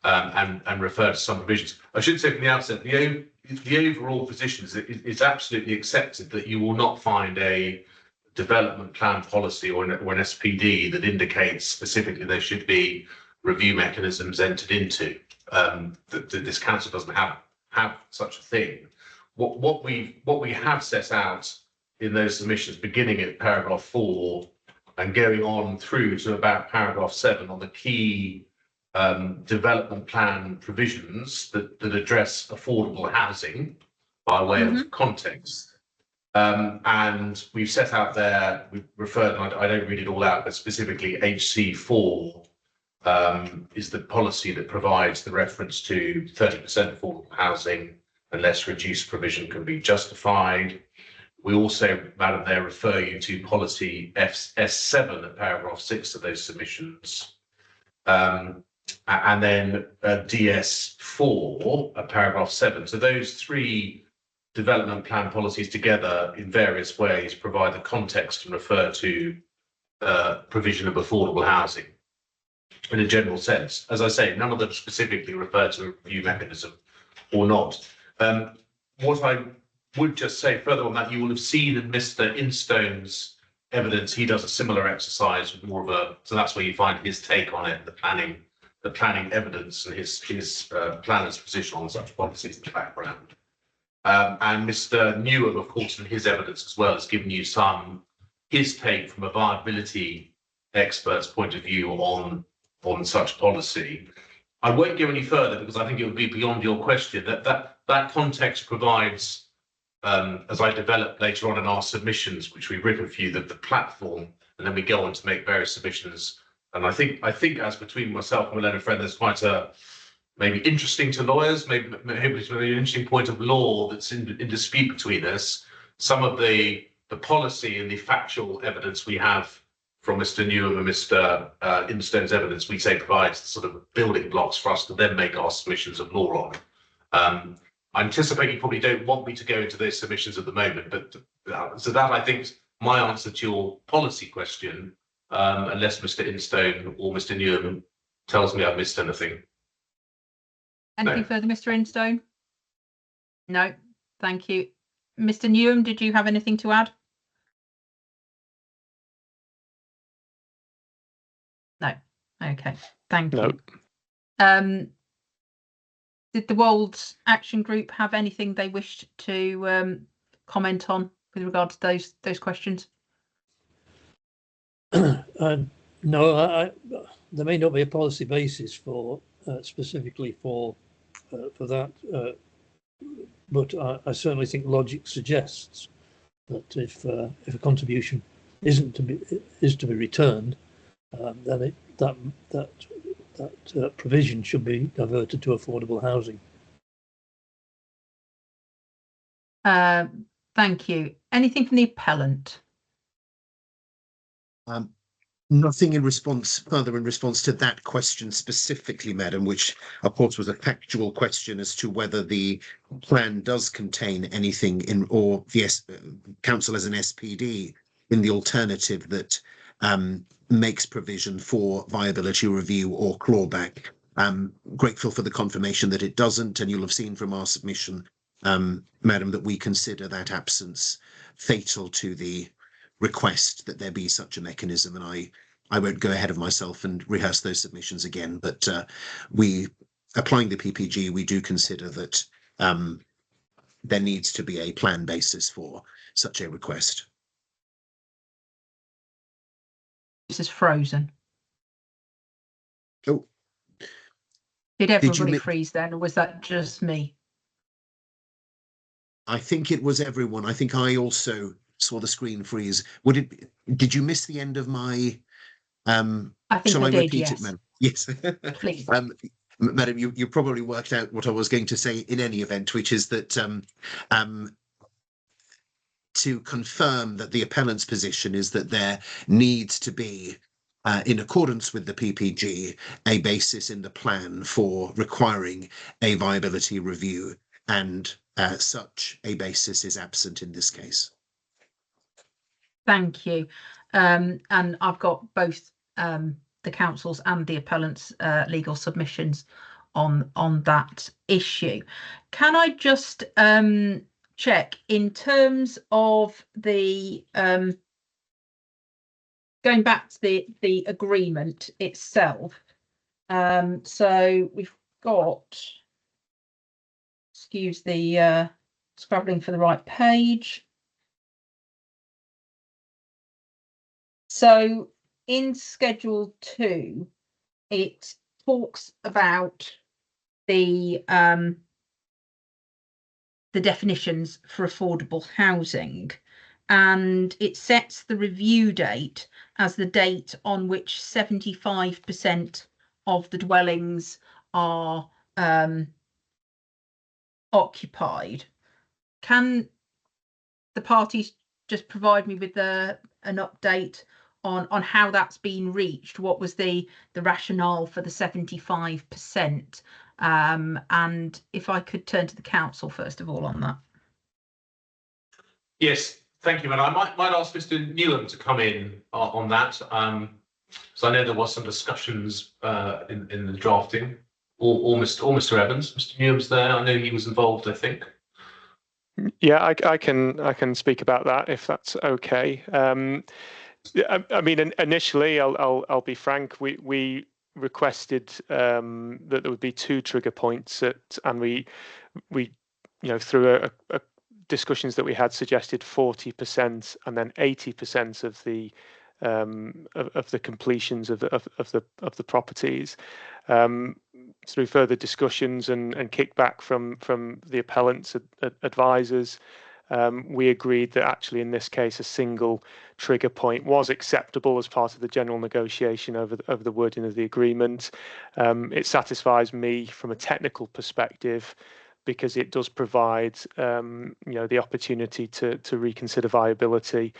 [SPEAKER 2] and refer to some provisions. I should say from the outset, the overall position is it's absolutely accepted that you will not find a development plan policy or an SPD that indicates specifically there should be review mechanisms entered into. That this council doesn't have such a thing. What we have set out in those submissions, beginning at paragraph 4 and going on through to about paragraph 7, on the key development plan provisions that address affordable housing by way of context. And we've set out there, we've referred, I don't read it all out, but specifically HC4 is the policy that provides the reference to 30% affordable housing unless reduced provision can be justified. We also, Madam, there refer you to policy S7 at paragraph 6 of those submissions. And then DS4 at paragraph 7. So those three development plan policies together in various ways provide the context and refer to provision of affordable housing. in a general sense. As I say, none of them specifically refer to a review mechanism or not. What I would just say further on that, you will have seen in Mr. Instone's evidence, he does a similar exercise with more of a, so that's where you find his take on it, the planning evidence and his planner's position on such policies in the background. And Mr. Newham, of course, in his evidence as well, has given you his take from a viability expert's point of view on such policy. I won't go any further because I think it would be beyond your question. That context provides, as I develop later on in our submissions, which we've written for you, the platform, and then we go on to make various submissions. And I think as between myself and my learned friend, there's quite a maybe interesting to lawyers, maybe it's a very interesting point of law that's in dispute between us. Some of the policy and the factual evidence we have from Mr. Newham and Mr. Instone's evidence, we say provides sort of building blocks for us to then make our submissions of law on. I anticipate you probably don't want me to go into those submissions at the moment, but so that I think is my answer to your policy question, unless Mr. Instone or Mr. Newham tells me I've missed anything.
[SPEAKER 1] Anything further, Mr. Instone? No, thank you. Mr. Newham, did you have anything to add? No. Okay, thank you. Did the Wolds Action Group have anything they wished to comment on with regard to those questions?
[SPEAKER 3] No, there may not be a policy basis for specifically for that, but I certainly think logic suggests that if a contribution is to be returned, then that provision should be diverted to affordable housing.
[SPEAKER 1] Thank you. Anything from the appellant?
[SPEAKER 4] Nothing in response to that question specifically, Madam, which of course was a factual question as to whether the plan does contain anything in, or the council as an SPD in the alternative that makes provision for viability review or clawback. I'm grateful for the confirmation that it doesn't, and you'll have seen from our submission, Madam, that we consider that absence fatal to the request that there be such a mechanism, and I won't go ahead of myself and rehearse those submissions again, but we, applying the PPG, we do consider that there needs to be a plan basis for such a request.
[SPEAKER 1] This is frozen.
[SPEAKER 4] Oh.
[SPEAKER 1] Did everybody freeze then, or was that just me?
[SPEAKER 4] I think it was everyone. I think I also saw the screen freeze. Did you miss the end of my
[SPEAKER 1] I think
[SPEAKER 4] shall I
[SPEAKER 1] did,
[SPEAKER 4] repeat
[SPEAKER 1] yes.
[SPEAKER 4] it, Madam? Yes.
[SPEAKER 1] Please.
[SPEAKER 4] Madam, you probably worked out what I was going to say in any event, which is that to confirm that the appellant's position is that there needs to be, in accordance with the PPG, a basis in the plan for requiring a viability review, and such a basis is absent in this case.
[SPEAKER 1] Thank you. And I've got both the council's and the appellant's legal submissions on that issue. Can I just check in terms of the going back to the agreement itself? So we've got, excuse the scrabbling for the right page. So in Schedule 2, it talks about the definitions for affordable housing, and it sets the review date as the date on which 75% of the dwellings are occupied. Can the parties just provide me with an update on how that's been reached? What was the rationale for the 75%? And if I could turn to the council first of all on that.
[SPEAKER 2] Yes, thank you, and I might ask Mr. Newham to come in on that. So I know there was some discussions in the drafting. Or Mr. Evans, Mr. Newham's there. I know he was involved, I think.
[SPEAKER 11] Yeah, I can speak about that if that's okay. I mean, initially, I'll be frank. We requested that there would be 2 trigger points, and we through a discussions that we had suggested 40% and then 80% of the completions of the properties. Through further discussions and kickback from the appellant's advisors, we agreed that actually in this case a single trigger point was acceptable as part of the general negotiation over the wording of the agreement. It satisfies me from a technical perspective because it does provide the opportunity to reconsider viability.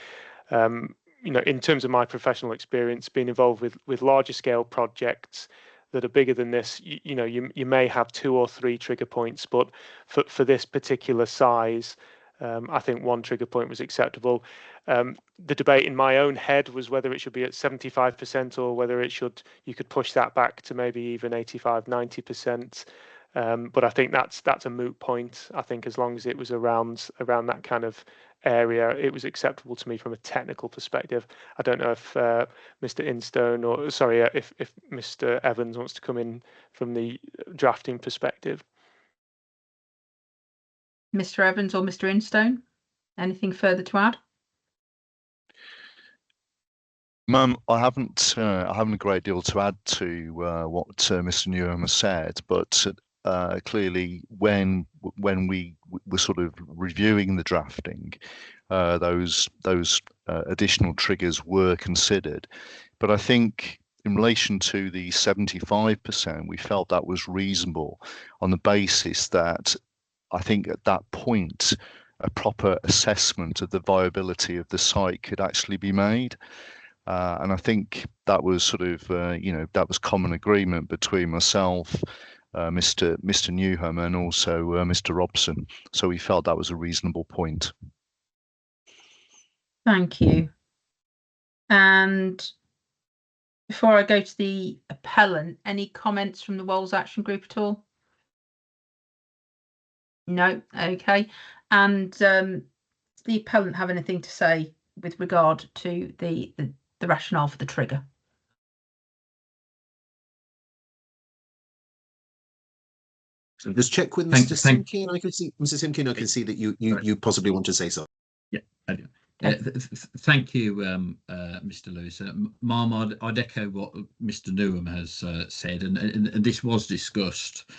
[SPEAKER 11] In terms of my professional experience, being involved with larger scale projects that are bigger than this, you may have 2 or 3 trigger points, but for this particular size, I think 1 trigger point was acceptable. The debate in my own head was whether it should be at 75% or whether you could push that back to maybe even 85, 90%. But I think that's a moot point. I think as long as it was around that kind of area, it was acceptable to me from a technical perspective. I don't know if Mr. Instone if Mr. Evans wants to come in from the drafting perspective.
[SPEAKER 1] Mr. Evans or Mr. Instone, anything further to add?
[SPEAKER 12] Ma'am, I haven't a great deal to add to what Mr. Newham has said, but clearly when we were sort of reviewing the drafting, those additional triggers were considered. But I think in relation to the 75%, we felt that was reasonable on the basis that I think at that point a proper assessment of the viability of the site could actually be made. And I think that was sort of, that was common agreement between myself, Mr. Newham, and also Mr. Robson. So we felt that was a reasonable point.
[SPEAKER 1] Thank you. And before I go to the appellant, any comments from the Walls Action Group at all? No. Okay. And does the appellant have anything to say with regard to the rationale for the trigger?
[SPEAKER 4] So just check with Mr. Simkin. I can see, Mr. Simkin, I can see that you possibly want to say something.
[SPEAKER 10] Yeah, I do. Thank you, Mr. Lewis. Ma'am, I'd echo what Mr. Newham has said, and this was discussed.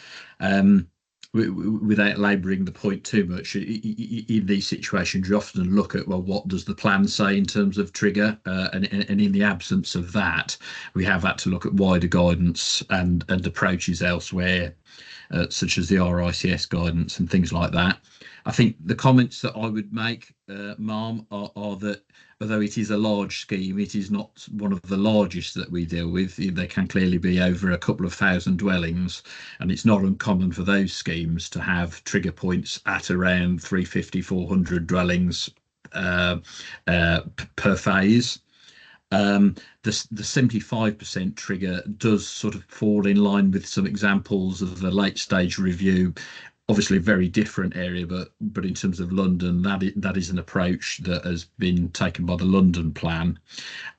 [SPEAKER 10] Without labouring the point too much, in these situations, you often look at, well, what does the plan say in terms of trigger? And in the absence of that, we have had to look at wider guidance and approaches elsewhere, such as the RICS guidance and things like that. I think the comments that I would make, Ma'am, are that although it is a large scheme, it is not one of the largest that we deal with. There can clearly be over a couple of thousand dwellings, and it's not uncommon for those schemes to have trigger points at around 350, 400 dwellings per phase. The 75% trigger does sort of fall in line with some examples of the late stage review. Obviously a very different area, but in terms of London, that is an approach that has been taken by the London plan.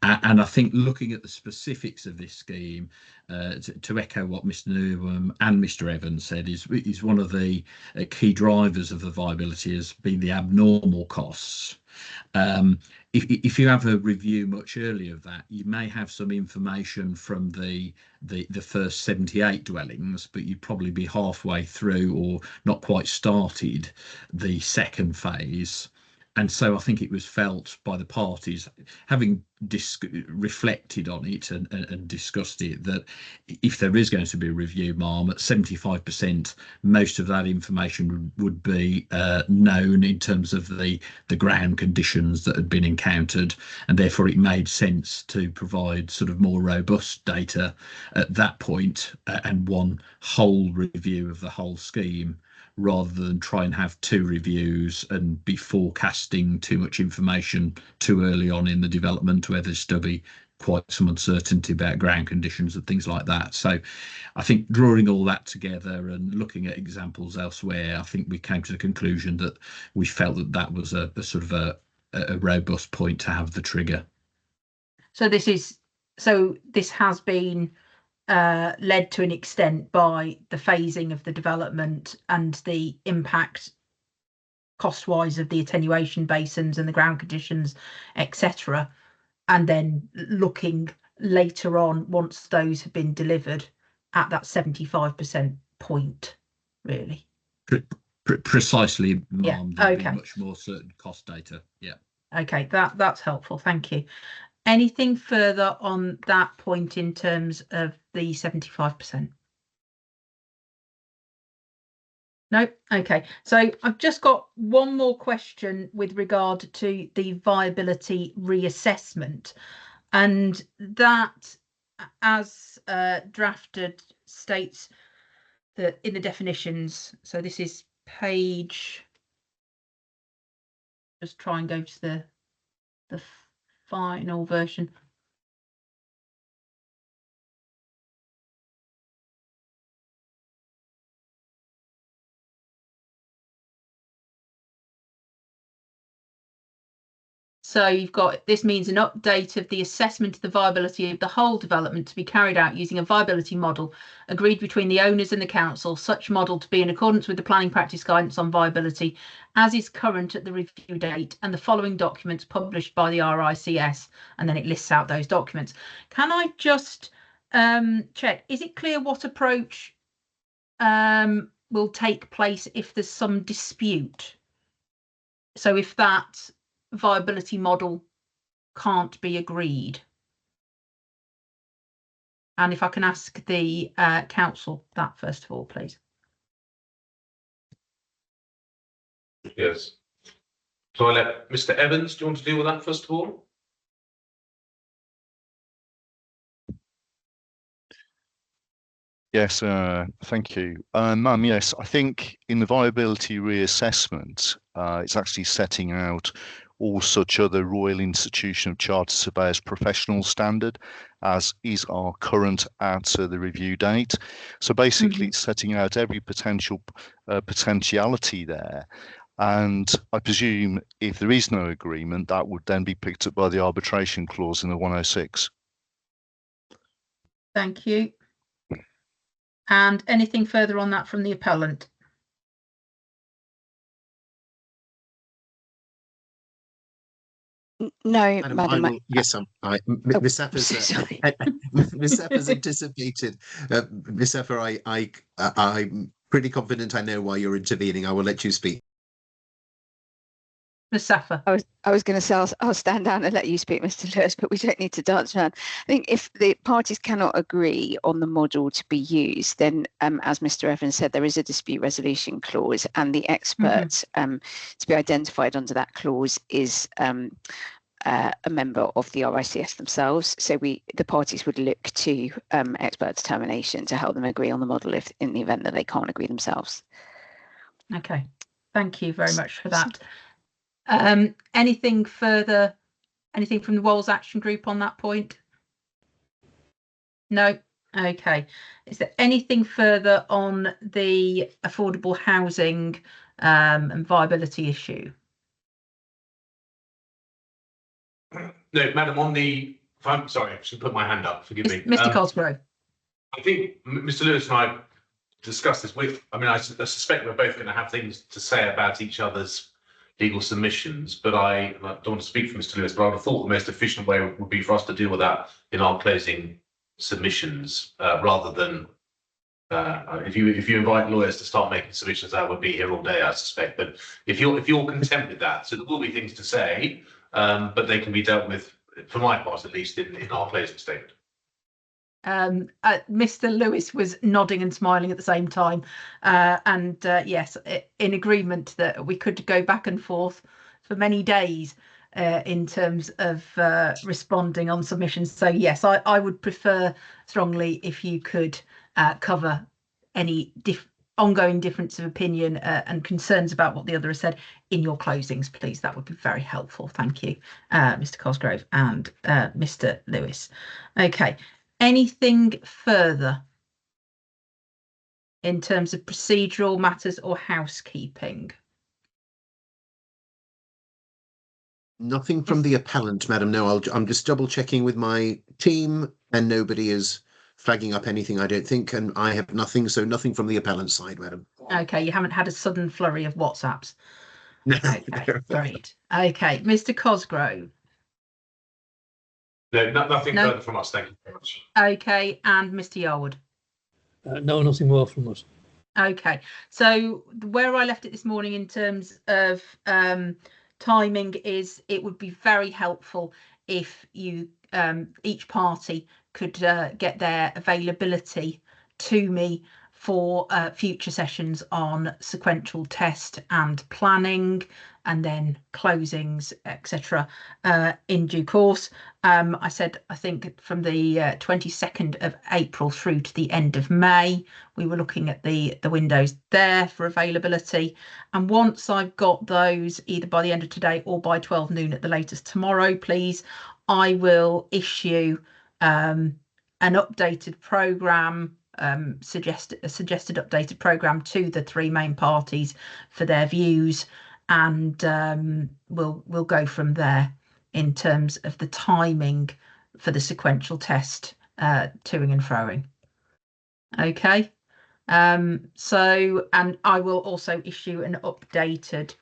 [SPEAKER 10] And I think looking at the specifics of this scheme, to echo what Mr. Newham and Mr. Evans said, is one of the key drivers of the viability has been the abnormal costs. If you have a review much earlier of that, you may have some information from the first 78 dwellings, but you'd probably be halfway through or not quite started the second phase. And so I think it was felt by the parties, having reflected on it and discussed it, that if there is going to be a review, Ma'am, at 75%, most of that information would be known in terms of the ground conditions that had been encountered, and therefore it made sense to provide sort of more robust data at that point and one whole review of the whole scheme, rather than try and have 2 reviews and be forecasting too much information too early on in the development where there's still be quite some uncertainty about ground conditions and things like that. So I think drawing all that together and looking at examples elsewhere, I think we came to the conclusion that we felt that that was a sort of a robust point to have the trigger.
[SPEAKER 1] So this has been led to an extent by the phasing of the development and the impact cost-wise of the attenuation basins and the ground conditions, etc. And then looking later on, once those have been delivered, at that 75% point, really.
[SPEAKER 10] Precisely,
[SPEAKER 1] Yeah.
[SPEAKER 10] Ma'am. There'll be
[SPEAKER 1] Okay.
[SPEAKER 10] much more certain cost data. Yeah.
[SPEAKER 1] Okay, that's helpful. Thank you. Anything further on that point in terms of the 75%? No. Okay. So I've just got one more question with regard to the viability reassessment, and that, as drafted, states that in the definitions. So this is page. Just try and go to the final version. So you've got, this means an update of the assessment of the viability of the whole development to be carried out using a viability model agreed between the owners and the council, such model to be in accordance with the planning practice guidance on viability as is current at the review date, and the following documents published by the RICS, and then it lists out those documents. Can I just check, is it clear what approach will take place if there's some dispute? So if that viability model can't be agreed, and if I can ask the council that first of all, please.
[SPEAKER 2] Yes. So I let Mr. Evans, do you want to deal with that first of all?
[SPEAKER 12] Yes, thank you. Ma'am, yes, I think in the viability reassessment, it's actually setting out all such other Royal Institution of Chartered Surveyors professional standard as is our current at the review date. So basically it's setting out every potential potentiality there. And I presume if there is no agreement, that would then be picked up by the arbitration clause in the 106.
[SPEAKER 1] Thank you. And anything further on that from the appellant?
[SPEAKER 6] No,
[SPEAKER 4] Madam. Yes, Ms. Sepper's anticipated. Ms. Sepper, I'm pretty confident I know why you're intervening. I will let you speak.
[SPEAKER 1] Ms. Saffer.
[SPEAKER 6] I was going to say I'll stand down and let you speak, Mr. Lewis, but we don't need to dance around. I think if the parties cannot agree on the model to be used, then as Mr. Evans said, there is a dispute resolution clause, and the expert to be identified under that clause is a member of the RICS themselves. So the parties would look to expert determination to help them agree on the model if in the event that they can't agree themselves.
[SPEAKER 1] Okay, thank you very much for that. Anything further, anything from the Walls Action Group on that point? No. Okay. Is there anything further on the affordable housing and viability issue?
[SPEAKER 2] No, Madam, on the, I'm sorry, I should put my hand up, forgive me.
[SPEAKER 1] Mr. Cosgrove.
[SPEAKER 2] I think Mr. Lewis and I discussed this with, I suspect we're both going to have things to say about each other's legal submissions, but I don't want to speak for Mr. Lewis, but I would have thought the most efficient way would be for us to deal with that in our closing submissions, rather than if you invite lawyers to start making submissions, that would be here all day, I suspect. But if you're content with that, so there will be things to say, but they can be dealt with, for my part at least, in our closing statement.
[SPEAKER 1] Mr. Lewis was nodding and smiling at the same time, and yes, in agreement that we could go back and forth for many days in terms of responding on submissions. So yes, I would prefer strongly if you could cover any ongoing difference of opinion and concerns about what the other has said in your closings, please. That would be very helpful. Thank you, Mr. Cosgrove and Mr. Lewis. Okay, anything further in terms of procedural matters or housekeeping?
[SPEAKER 4] Nothing from the appellant, Madam. No, I'm just double checking with my team, and nobody is flagging up anything, I don't think, and I have nothing, so nothing from the appellant side, Madam.
[SPEAKER 1] Okay, you haven't had a sudden flurry of WhatsApps.
[SPEAKER 4] No.
[SPEAKER 1] Okay, great. Okay, Mr. Cosgrove.
[SPEAKER 2] No, nothing further from us. Thank you very much.
[SPEAKER 1] Okay, and Mr. Yarwood.
[SPEAKER 3] No, nothing more from us.
[SPEAKER 1] Okay, so where I left it this morning in terms of timing is it would be very helpful if you each party could get their availability to me for future sessions on sequential test and planning, and then closings, etc. In due course. I said, I think from the 22nd of April through to the end of May, we were looking at the windows there for availability. And once I've got those, either by the end of today or by 12 noon at the latest tomorrow, please, I will issue an updated programme, suggested updated programme to the three main parties for their views, and we'll go from there in terms of the timing for the sequential test, toing and froing. Okay, so, and I will also issue an updated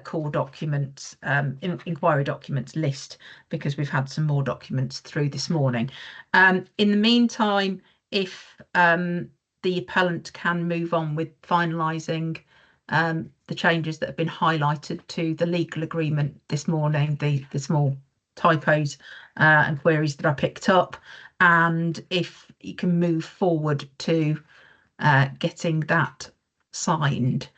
[SPEAKER 1] core documents, inquiry documents list, because we've had some more documents through this morning. In the meantime, if the appellant can move on with finalising the changes that have been highlighted to the legal agreement this morning, the small typos and queries that I picked up, and if you can move forward to getting that signed.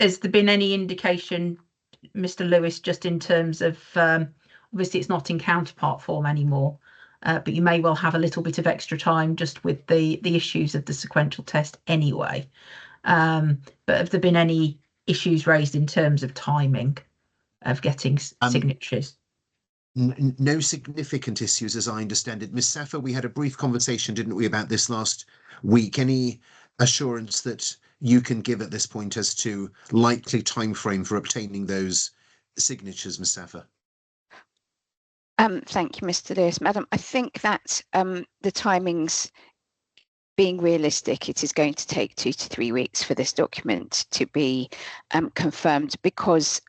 [SPEAKER 1] Has there been any indication, Mr. Lewis, just in terms of, obviously it's not in counterpart form anymore, but you may well have a little bit of extra time just with the issues of the sequential test anyway. But have there been any issues raised in terms of timing of getting signatures?
[SPEAKER 4] No significant issues, as I understand it. Ms. Safa, we had a brief conversation, didn't we, about this last week? Any assurance that you can give at this point as to likely timeframe for obtaining those signatures, Ms. Safa?
[SPEAKER 6] Thank you, Mr. Lewis. Madam, I think that the timings, being realistic, it is going to take 2 to 3 weeks for this document to be confirmed, because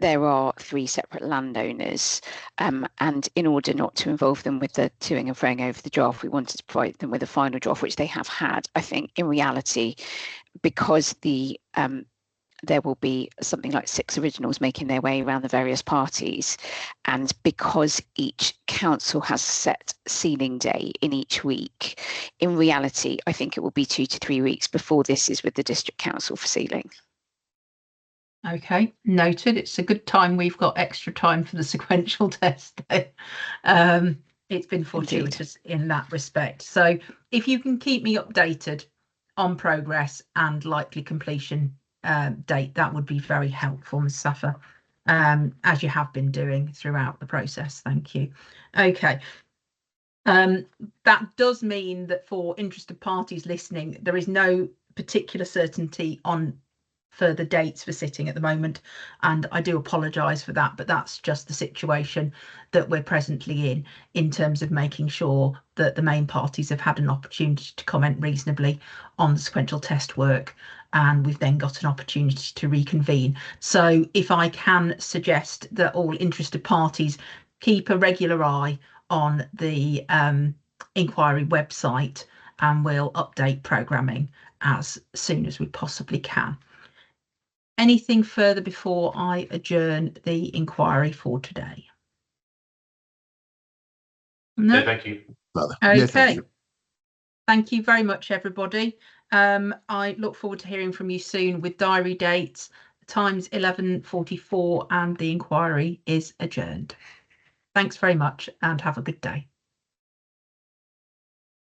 [SPEAKER 6] there are 3 separate landowners, and in order not to involve them with the toing and froing over the draft, we wanted to provide them with a final draft, which they have had. I think in reality, because there will be something like 6 originals making their way around the various parties, and because each council has a set sealing day in each week, in reality, I think it will be 2 to 3 weeks before this is with the district council for sealing.
[SPEAKER 1] Okay, noted. It's a good time we've got extra time for the sequential test. It's been fortuitous in that respect. So if you can keep me updated on progress and likely completion date, that would be very helpful, Ms. Safa, as you have been doing throughout the process. Thank you. Okay. That does mean that for interested parties listening, there is no particular certainty on further dates for sitting at the moment, and I do apologise for that, but that's just the situation that we're presently in terms of making sure that the main parties have had an opportunity to comment reasonably on the sequential test work, and we've then got an opportunity to reconvene. So if I can suggest that all interested parties keep a regular eye on the inquiry website, and we'll update programming as soon as we possibly can. Anything further before I adjourn the inquiry for today? No,
[SPEAKER 2] thank you.
[SPEAKER 1] Okay. Thank you. Thank you very much, everybody. I look forward to hearing from you soon with diary dates. The time's 11:44 and the inquiry is adjourned. Thanks very much and have a good day.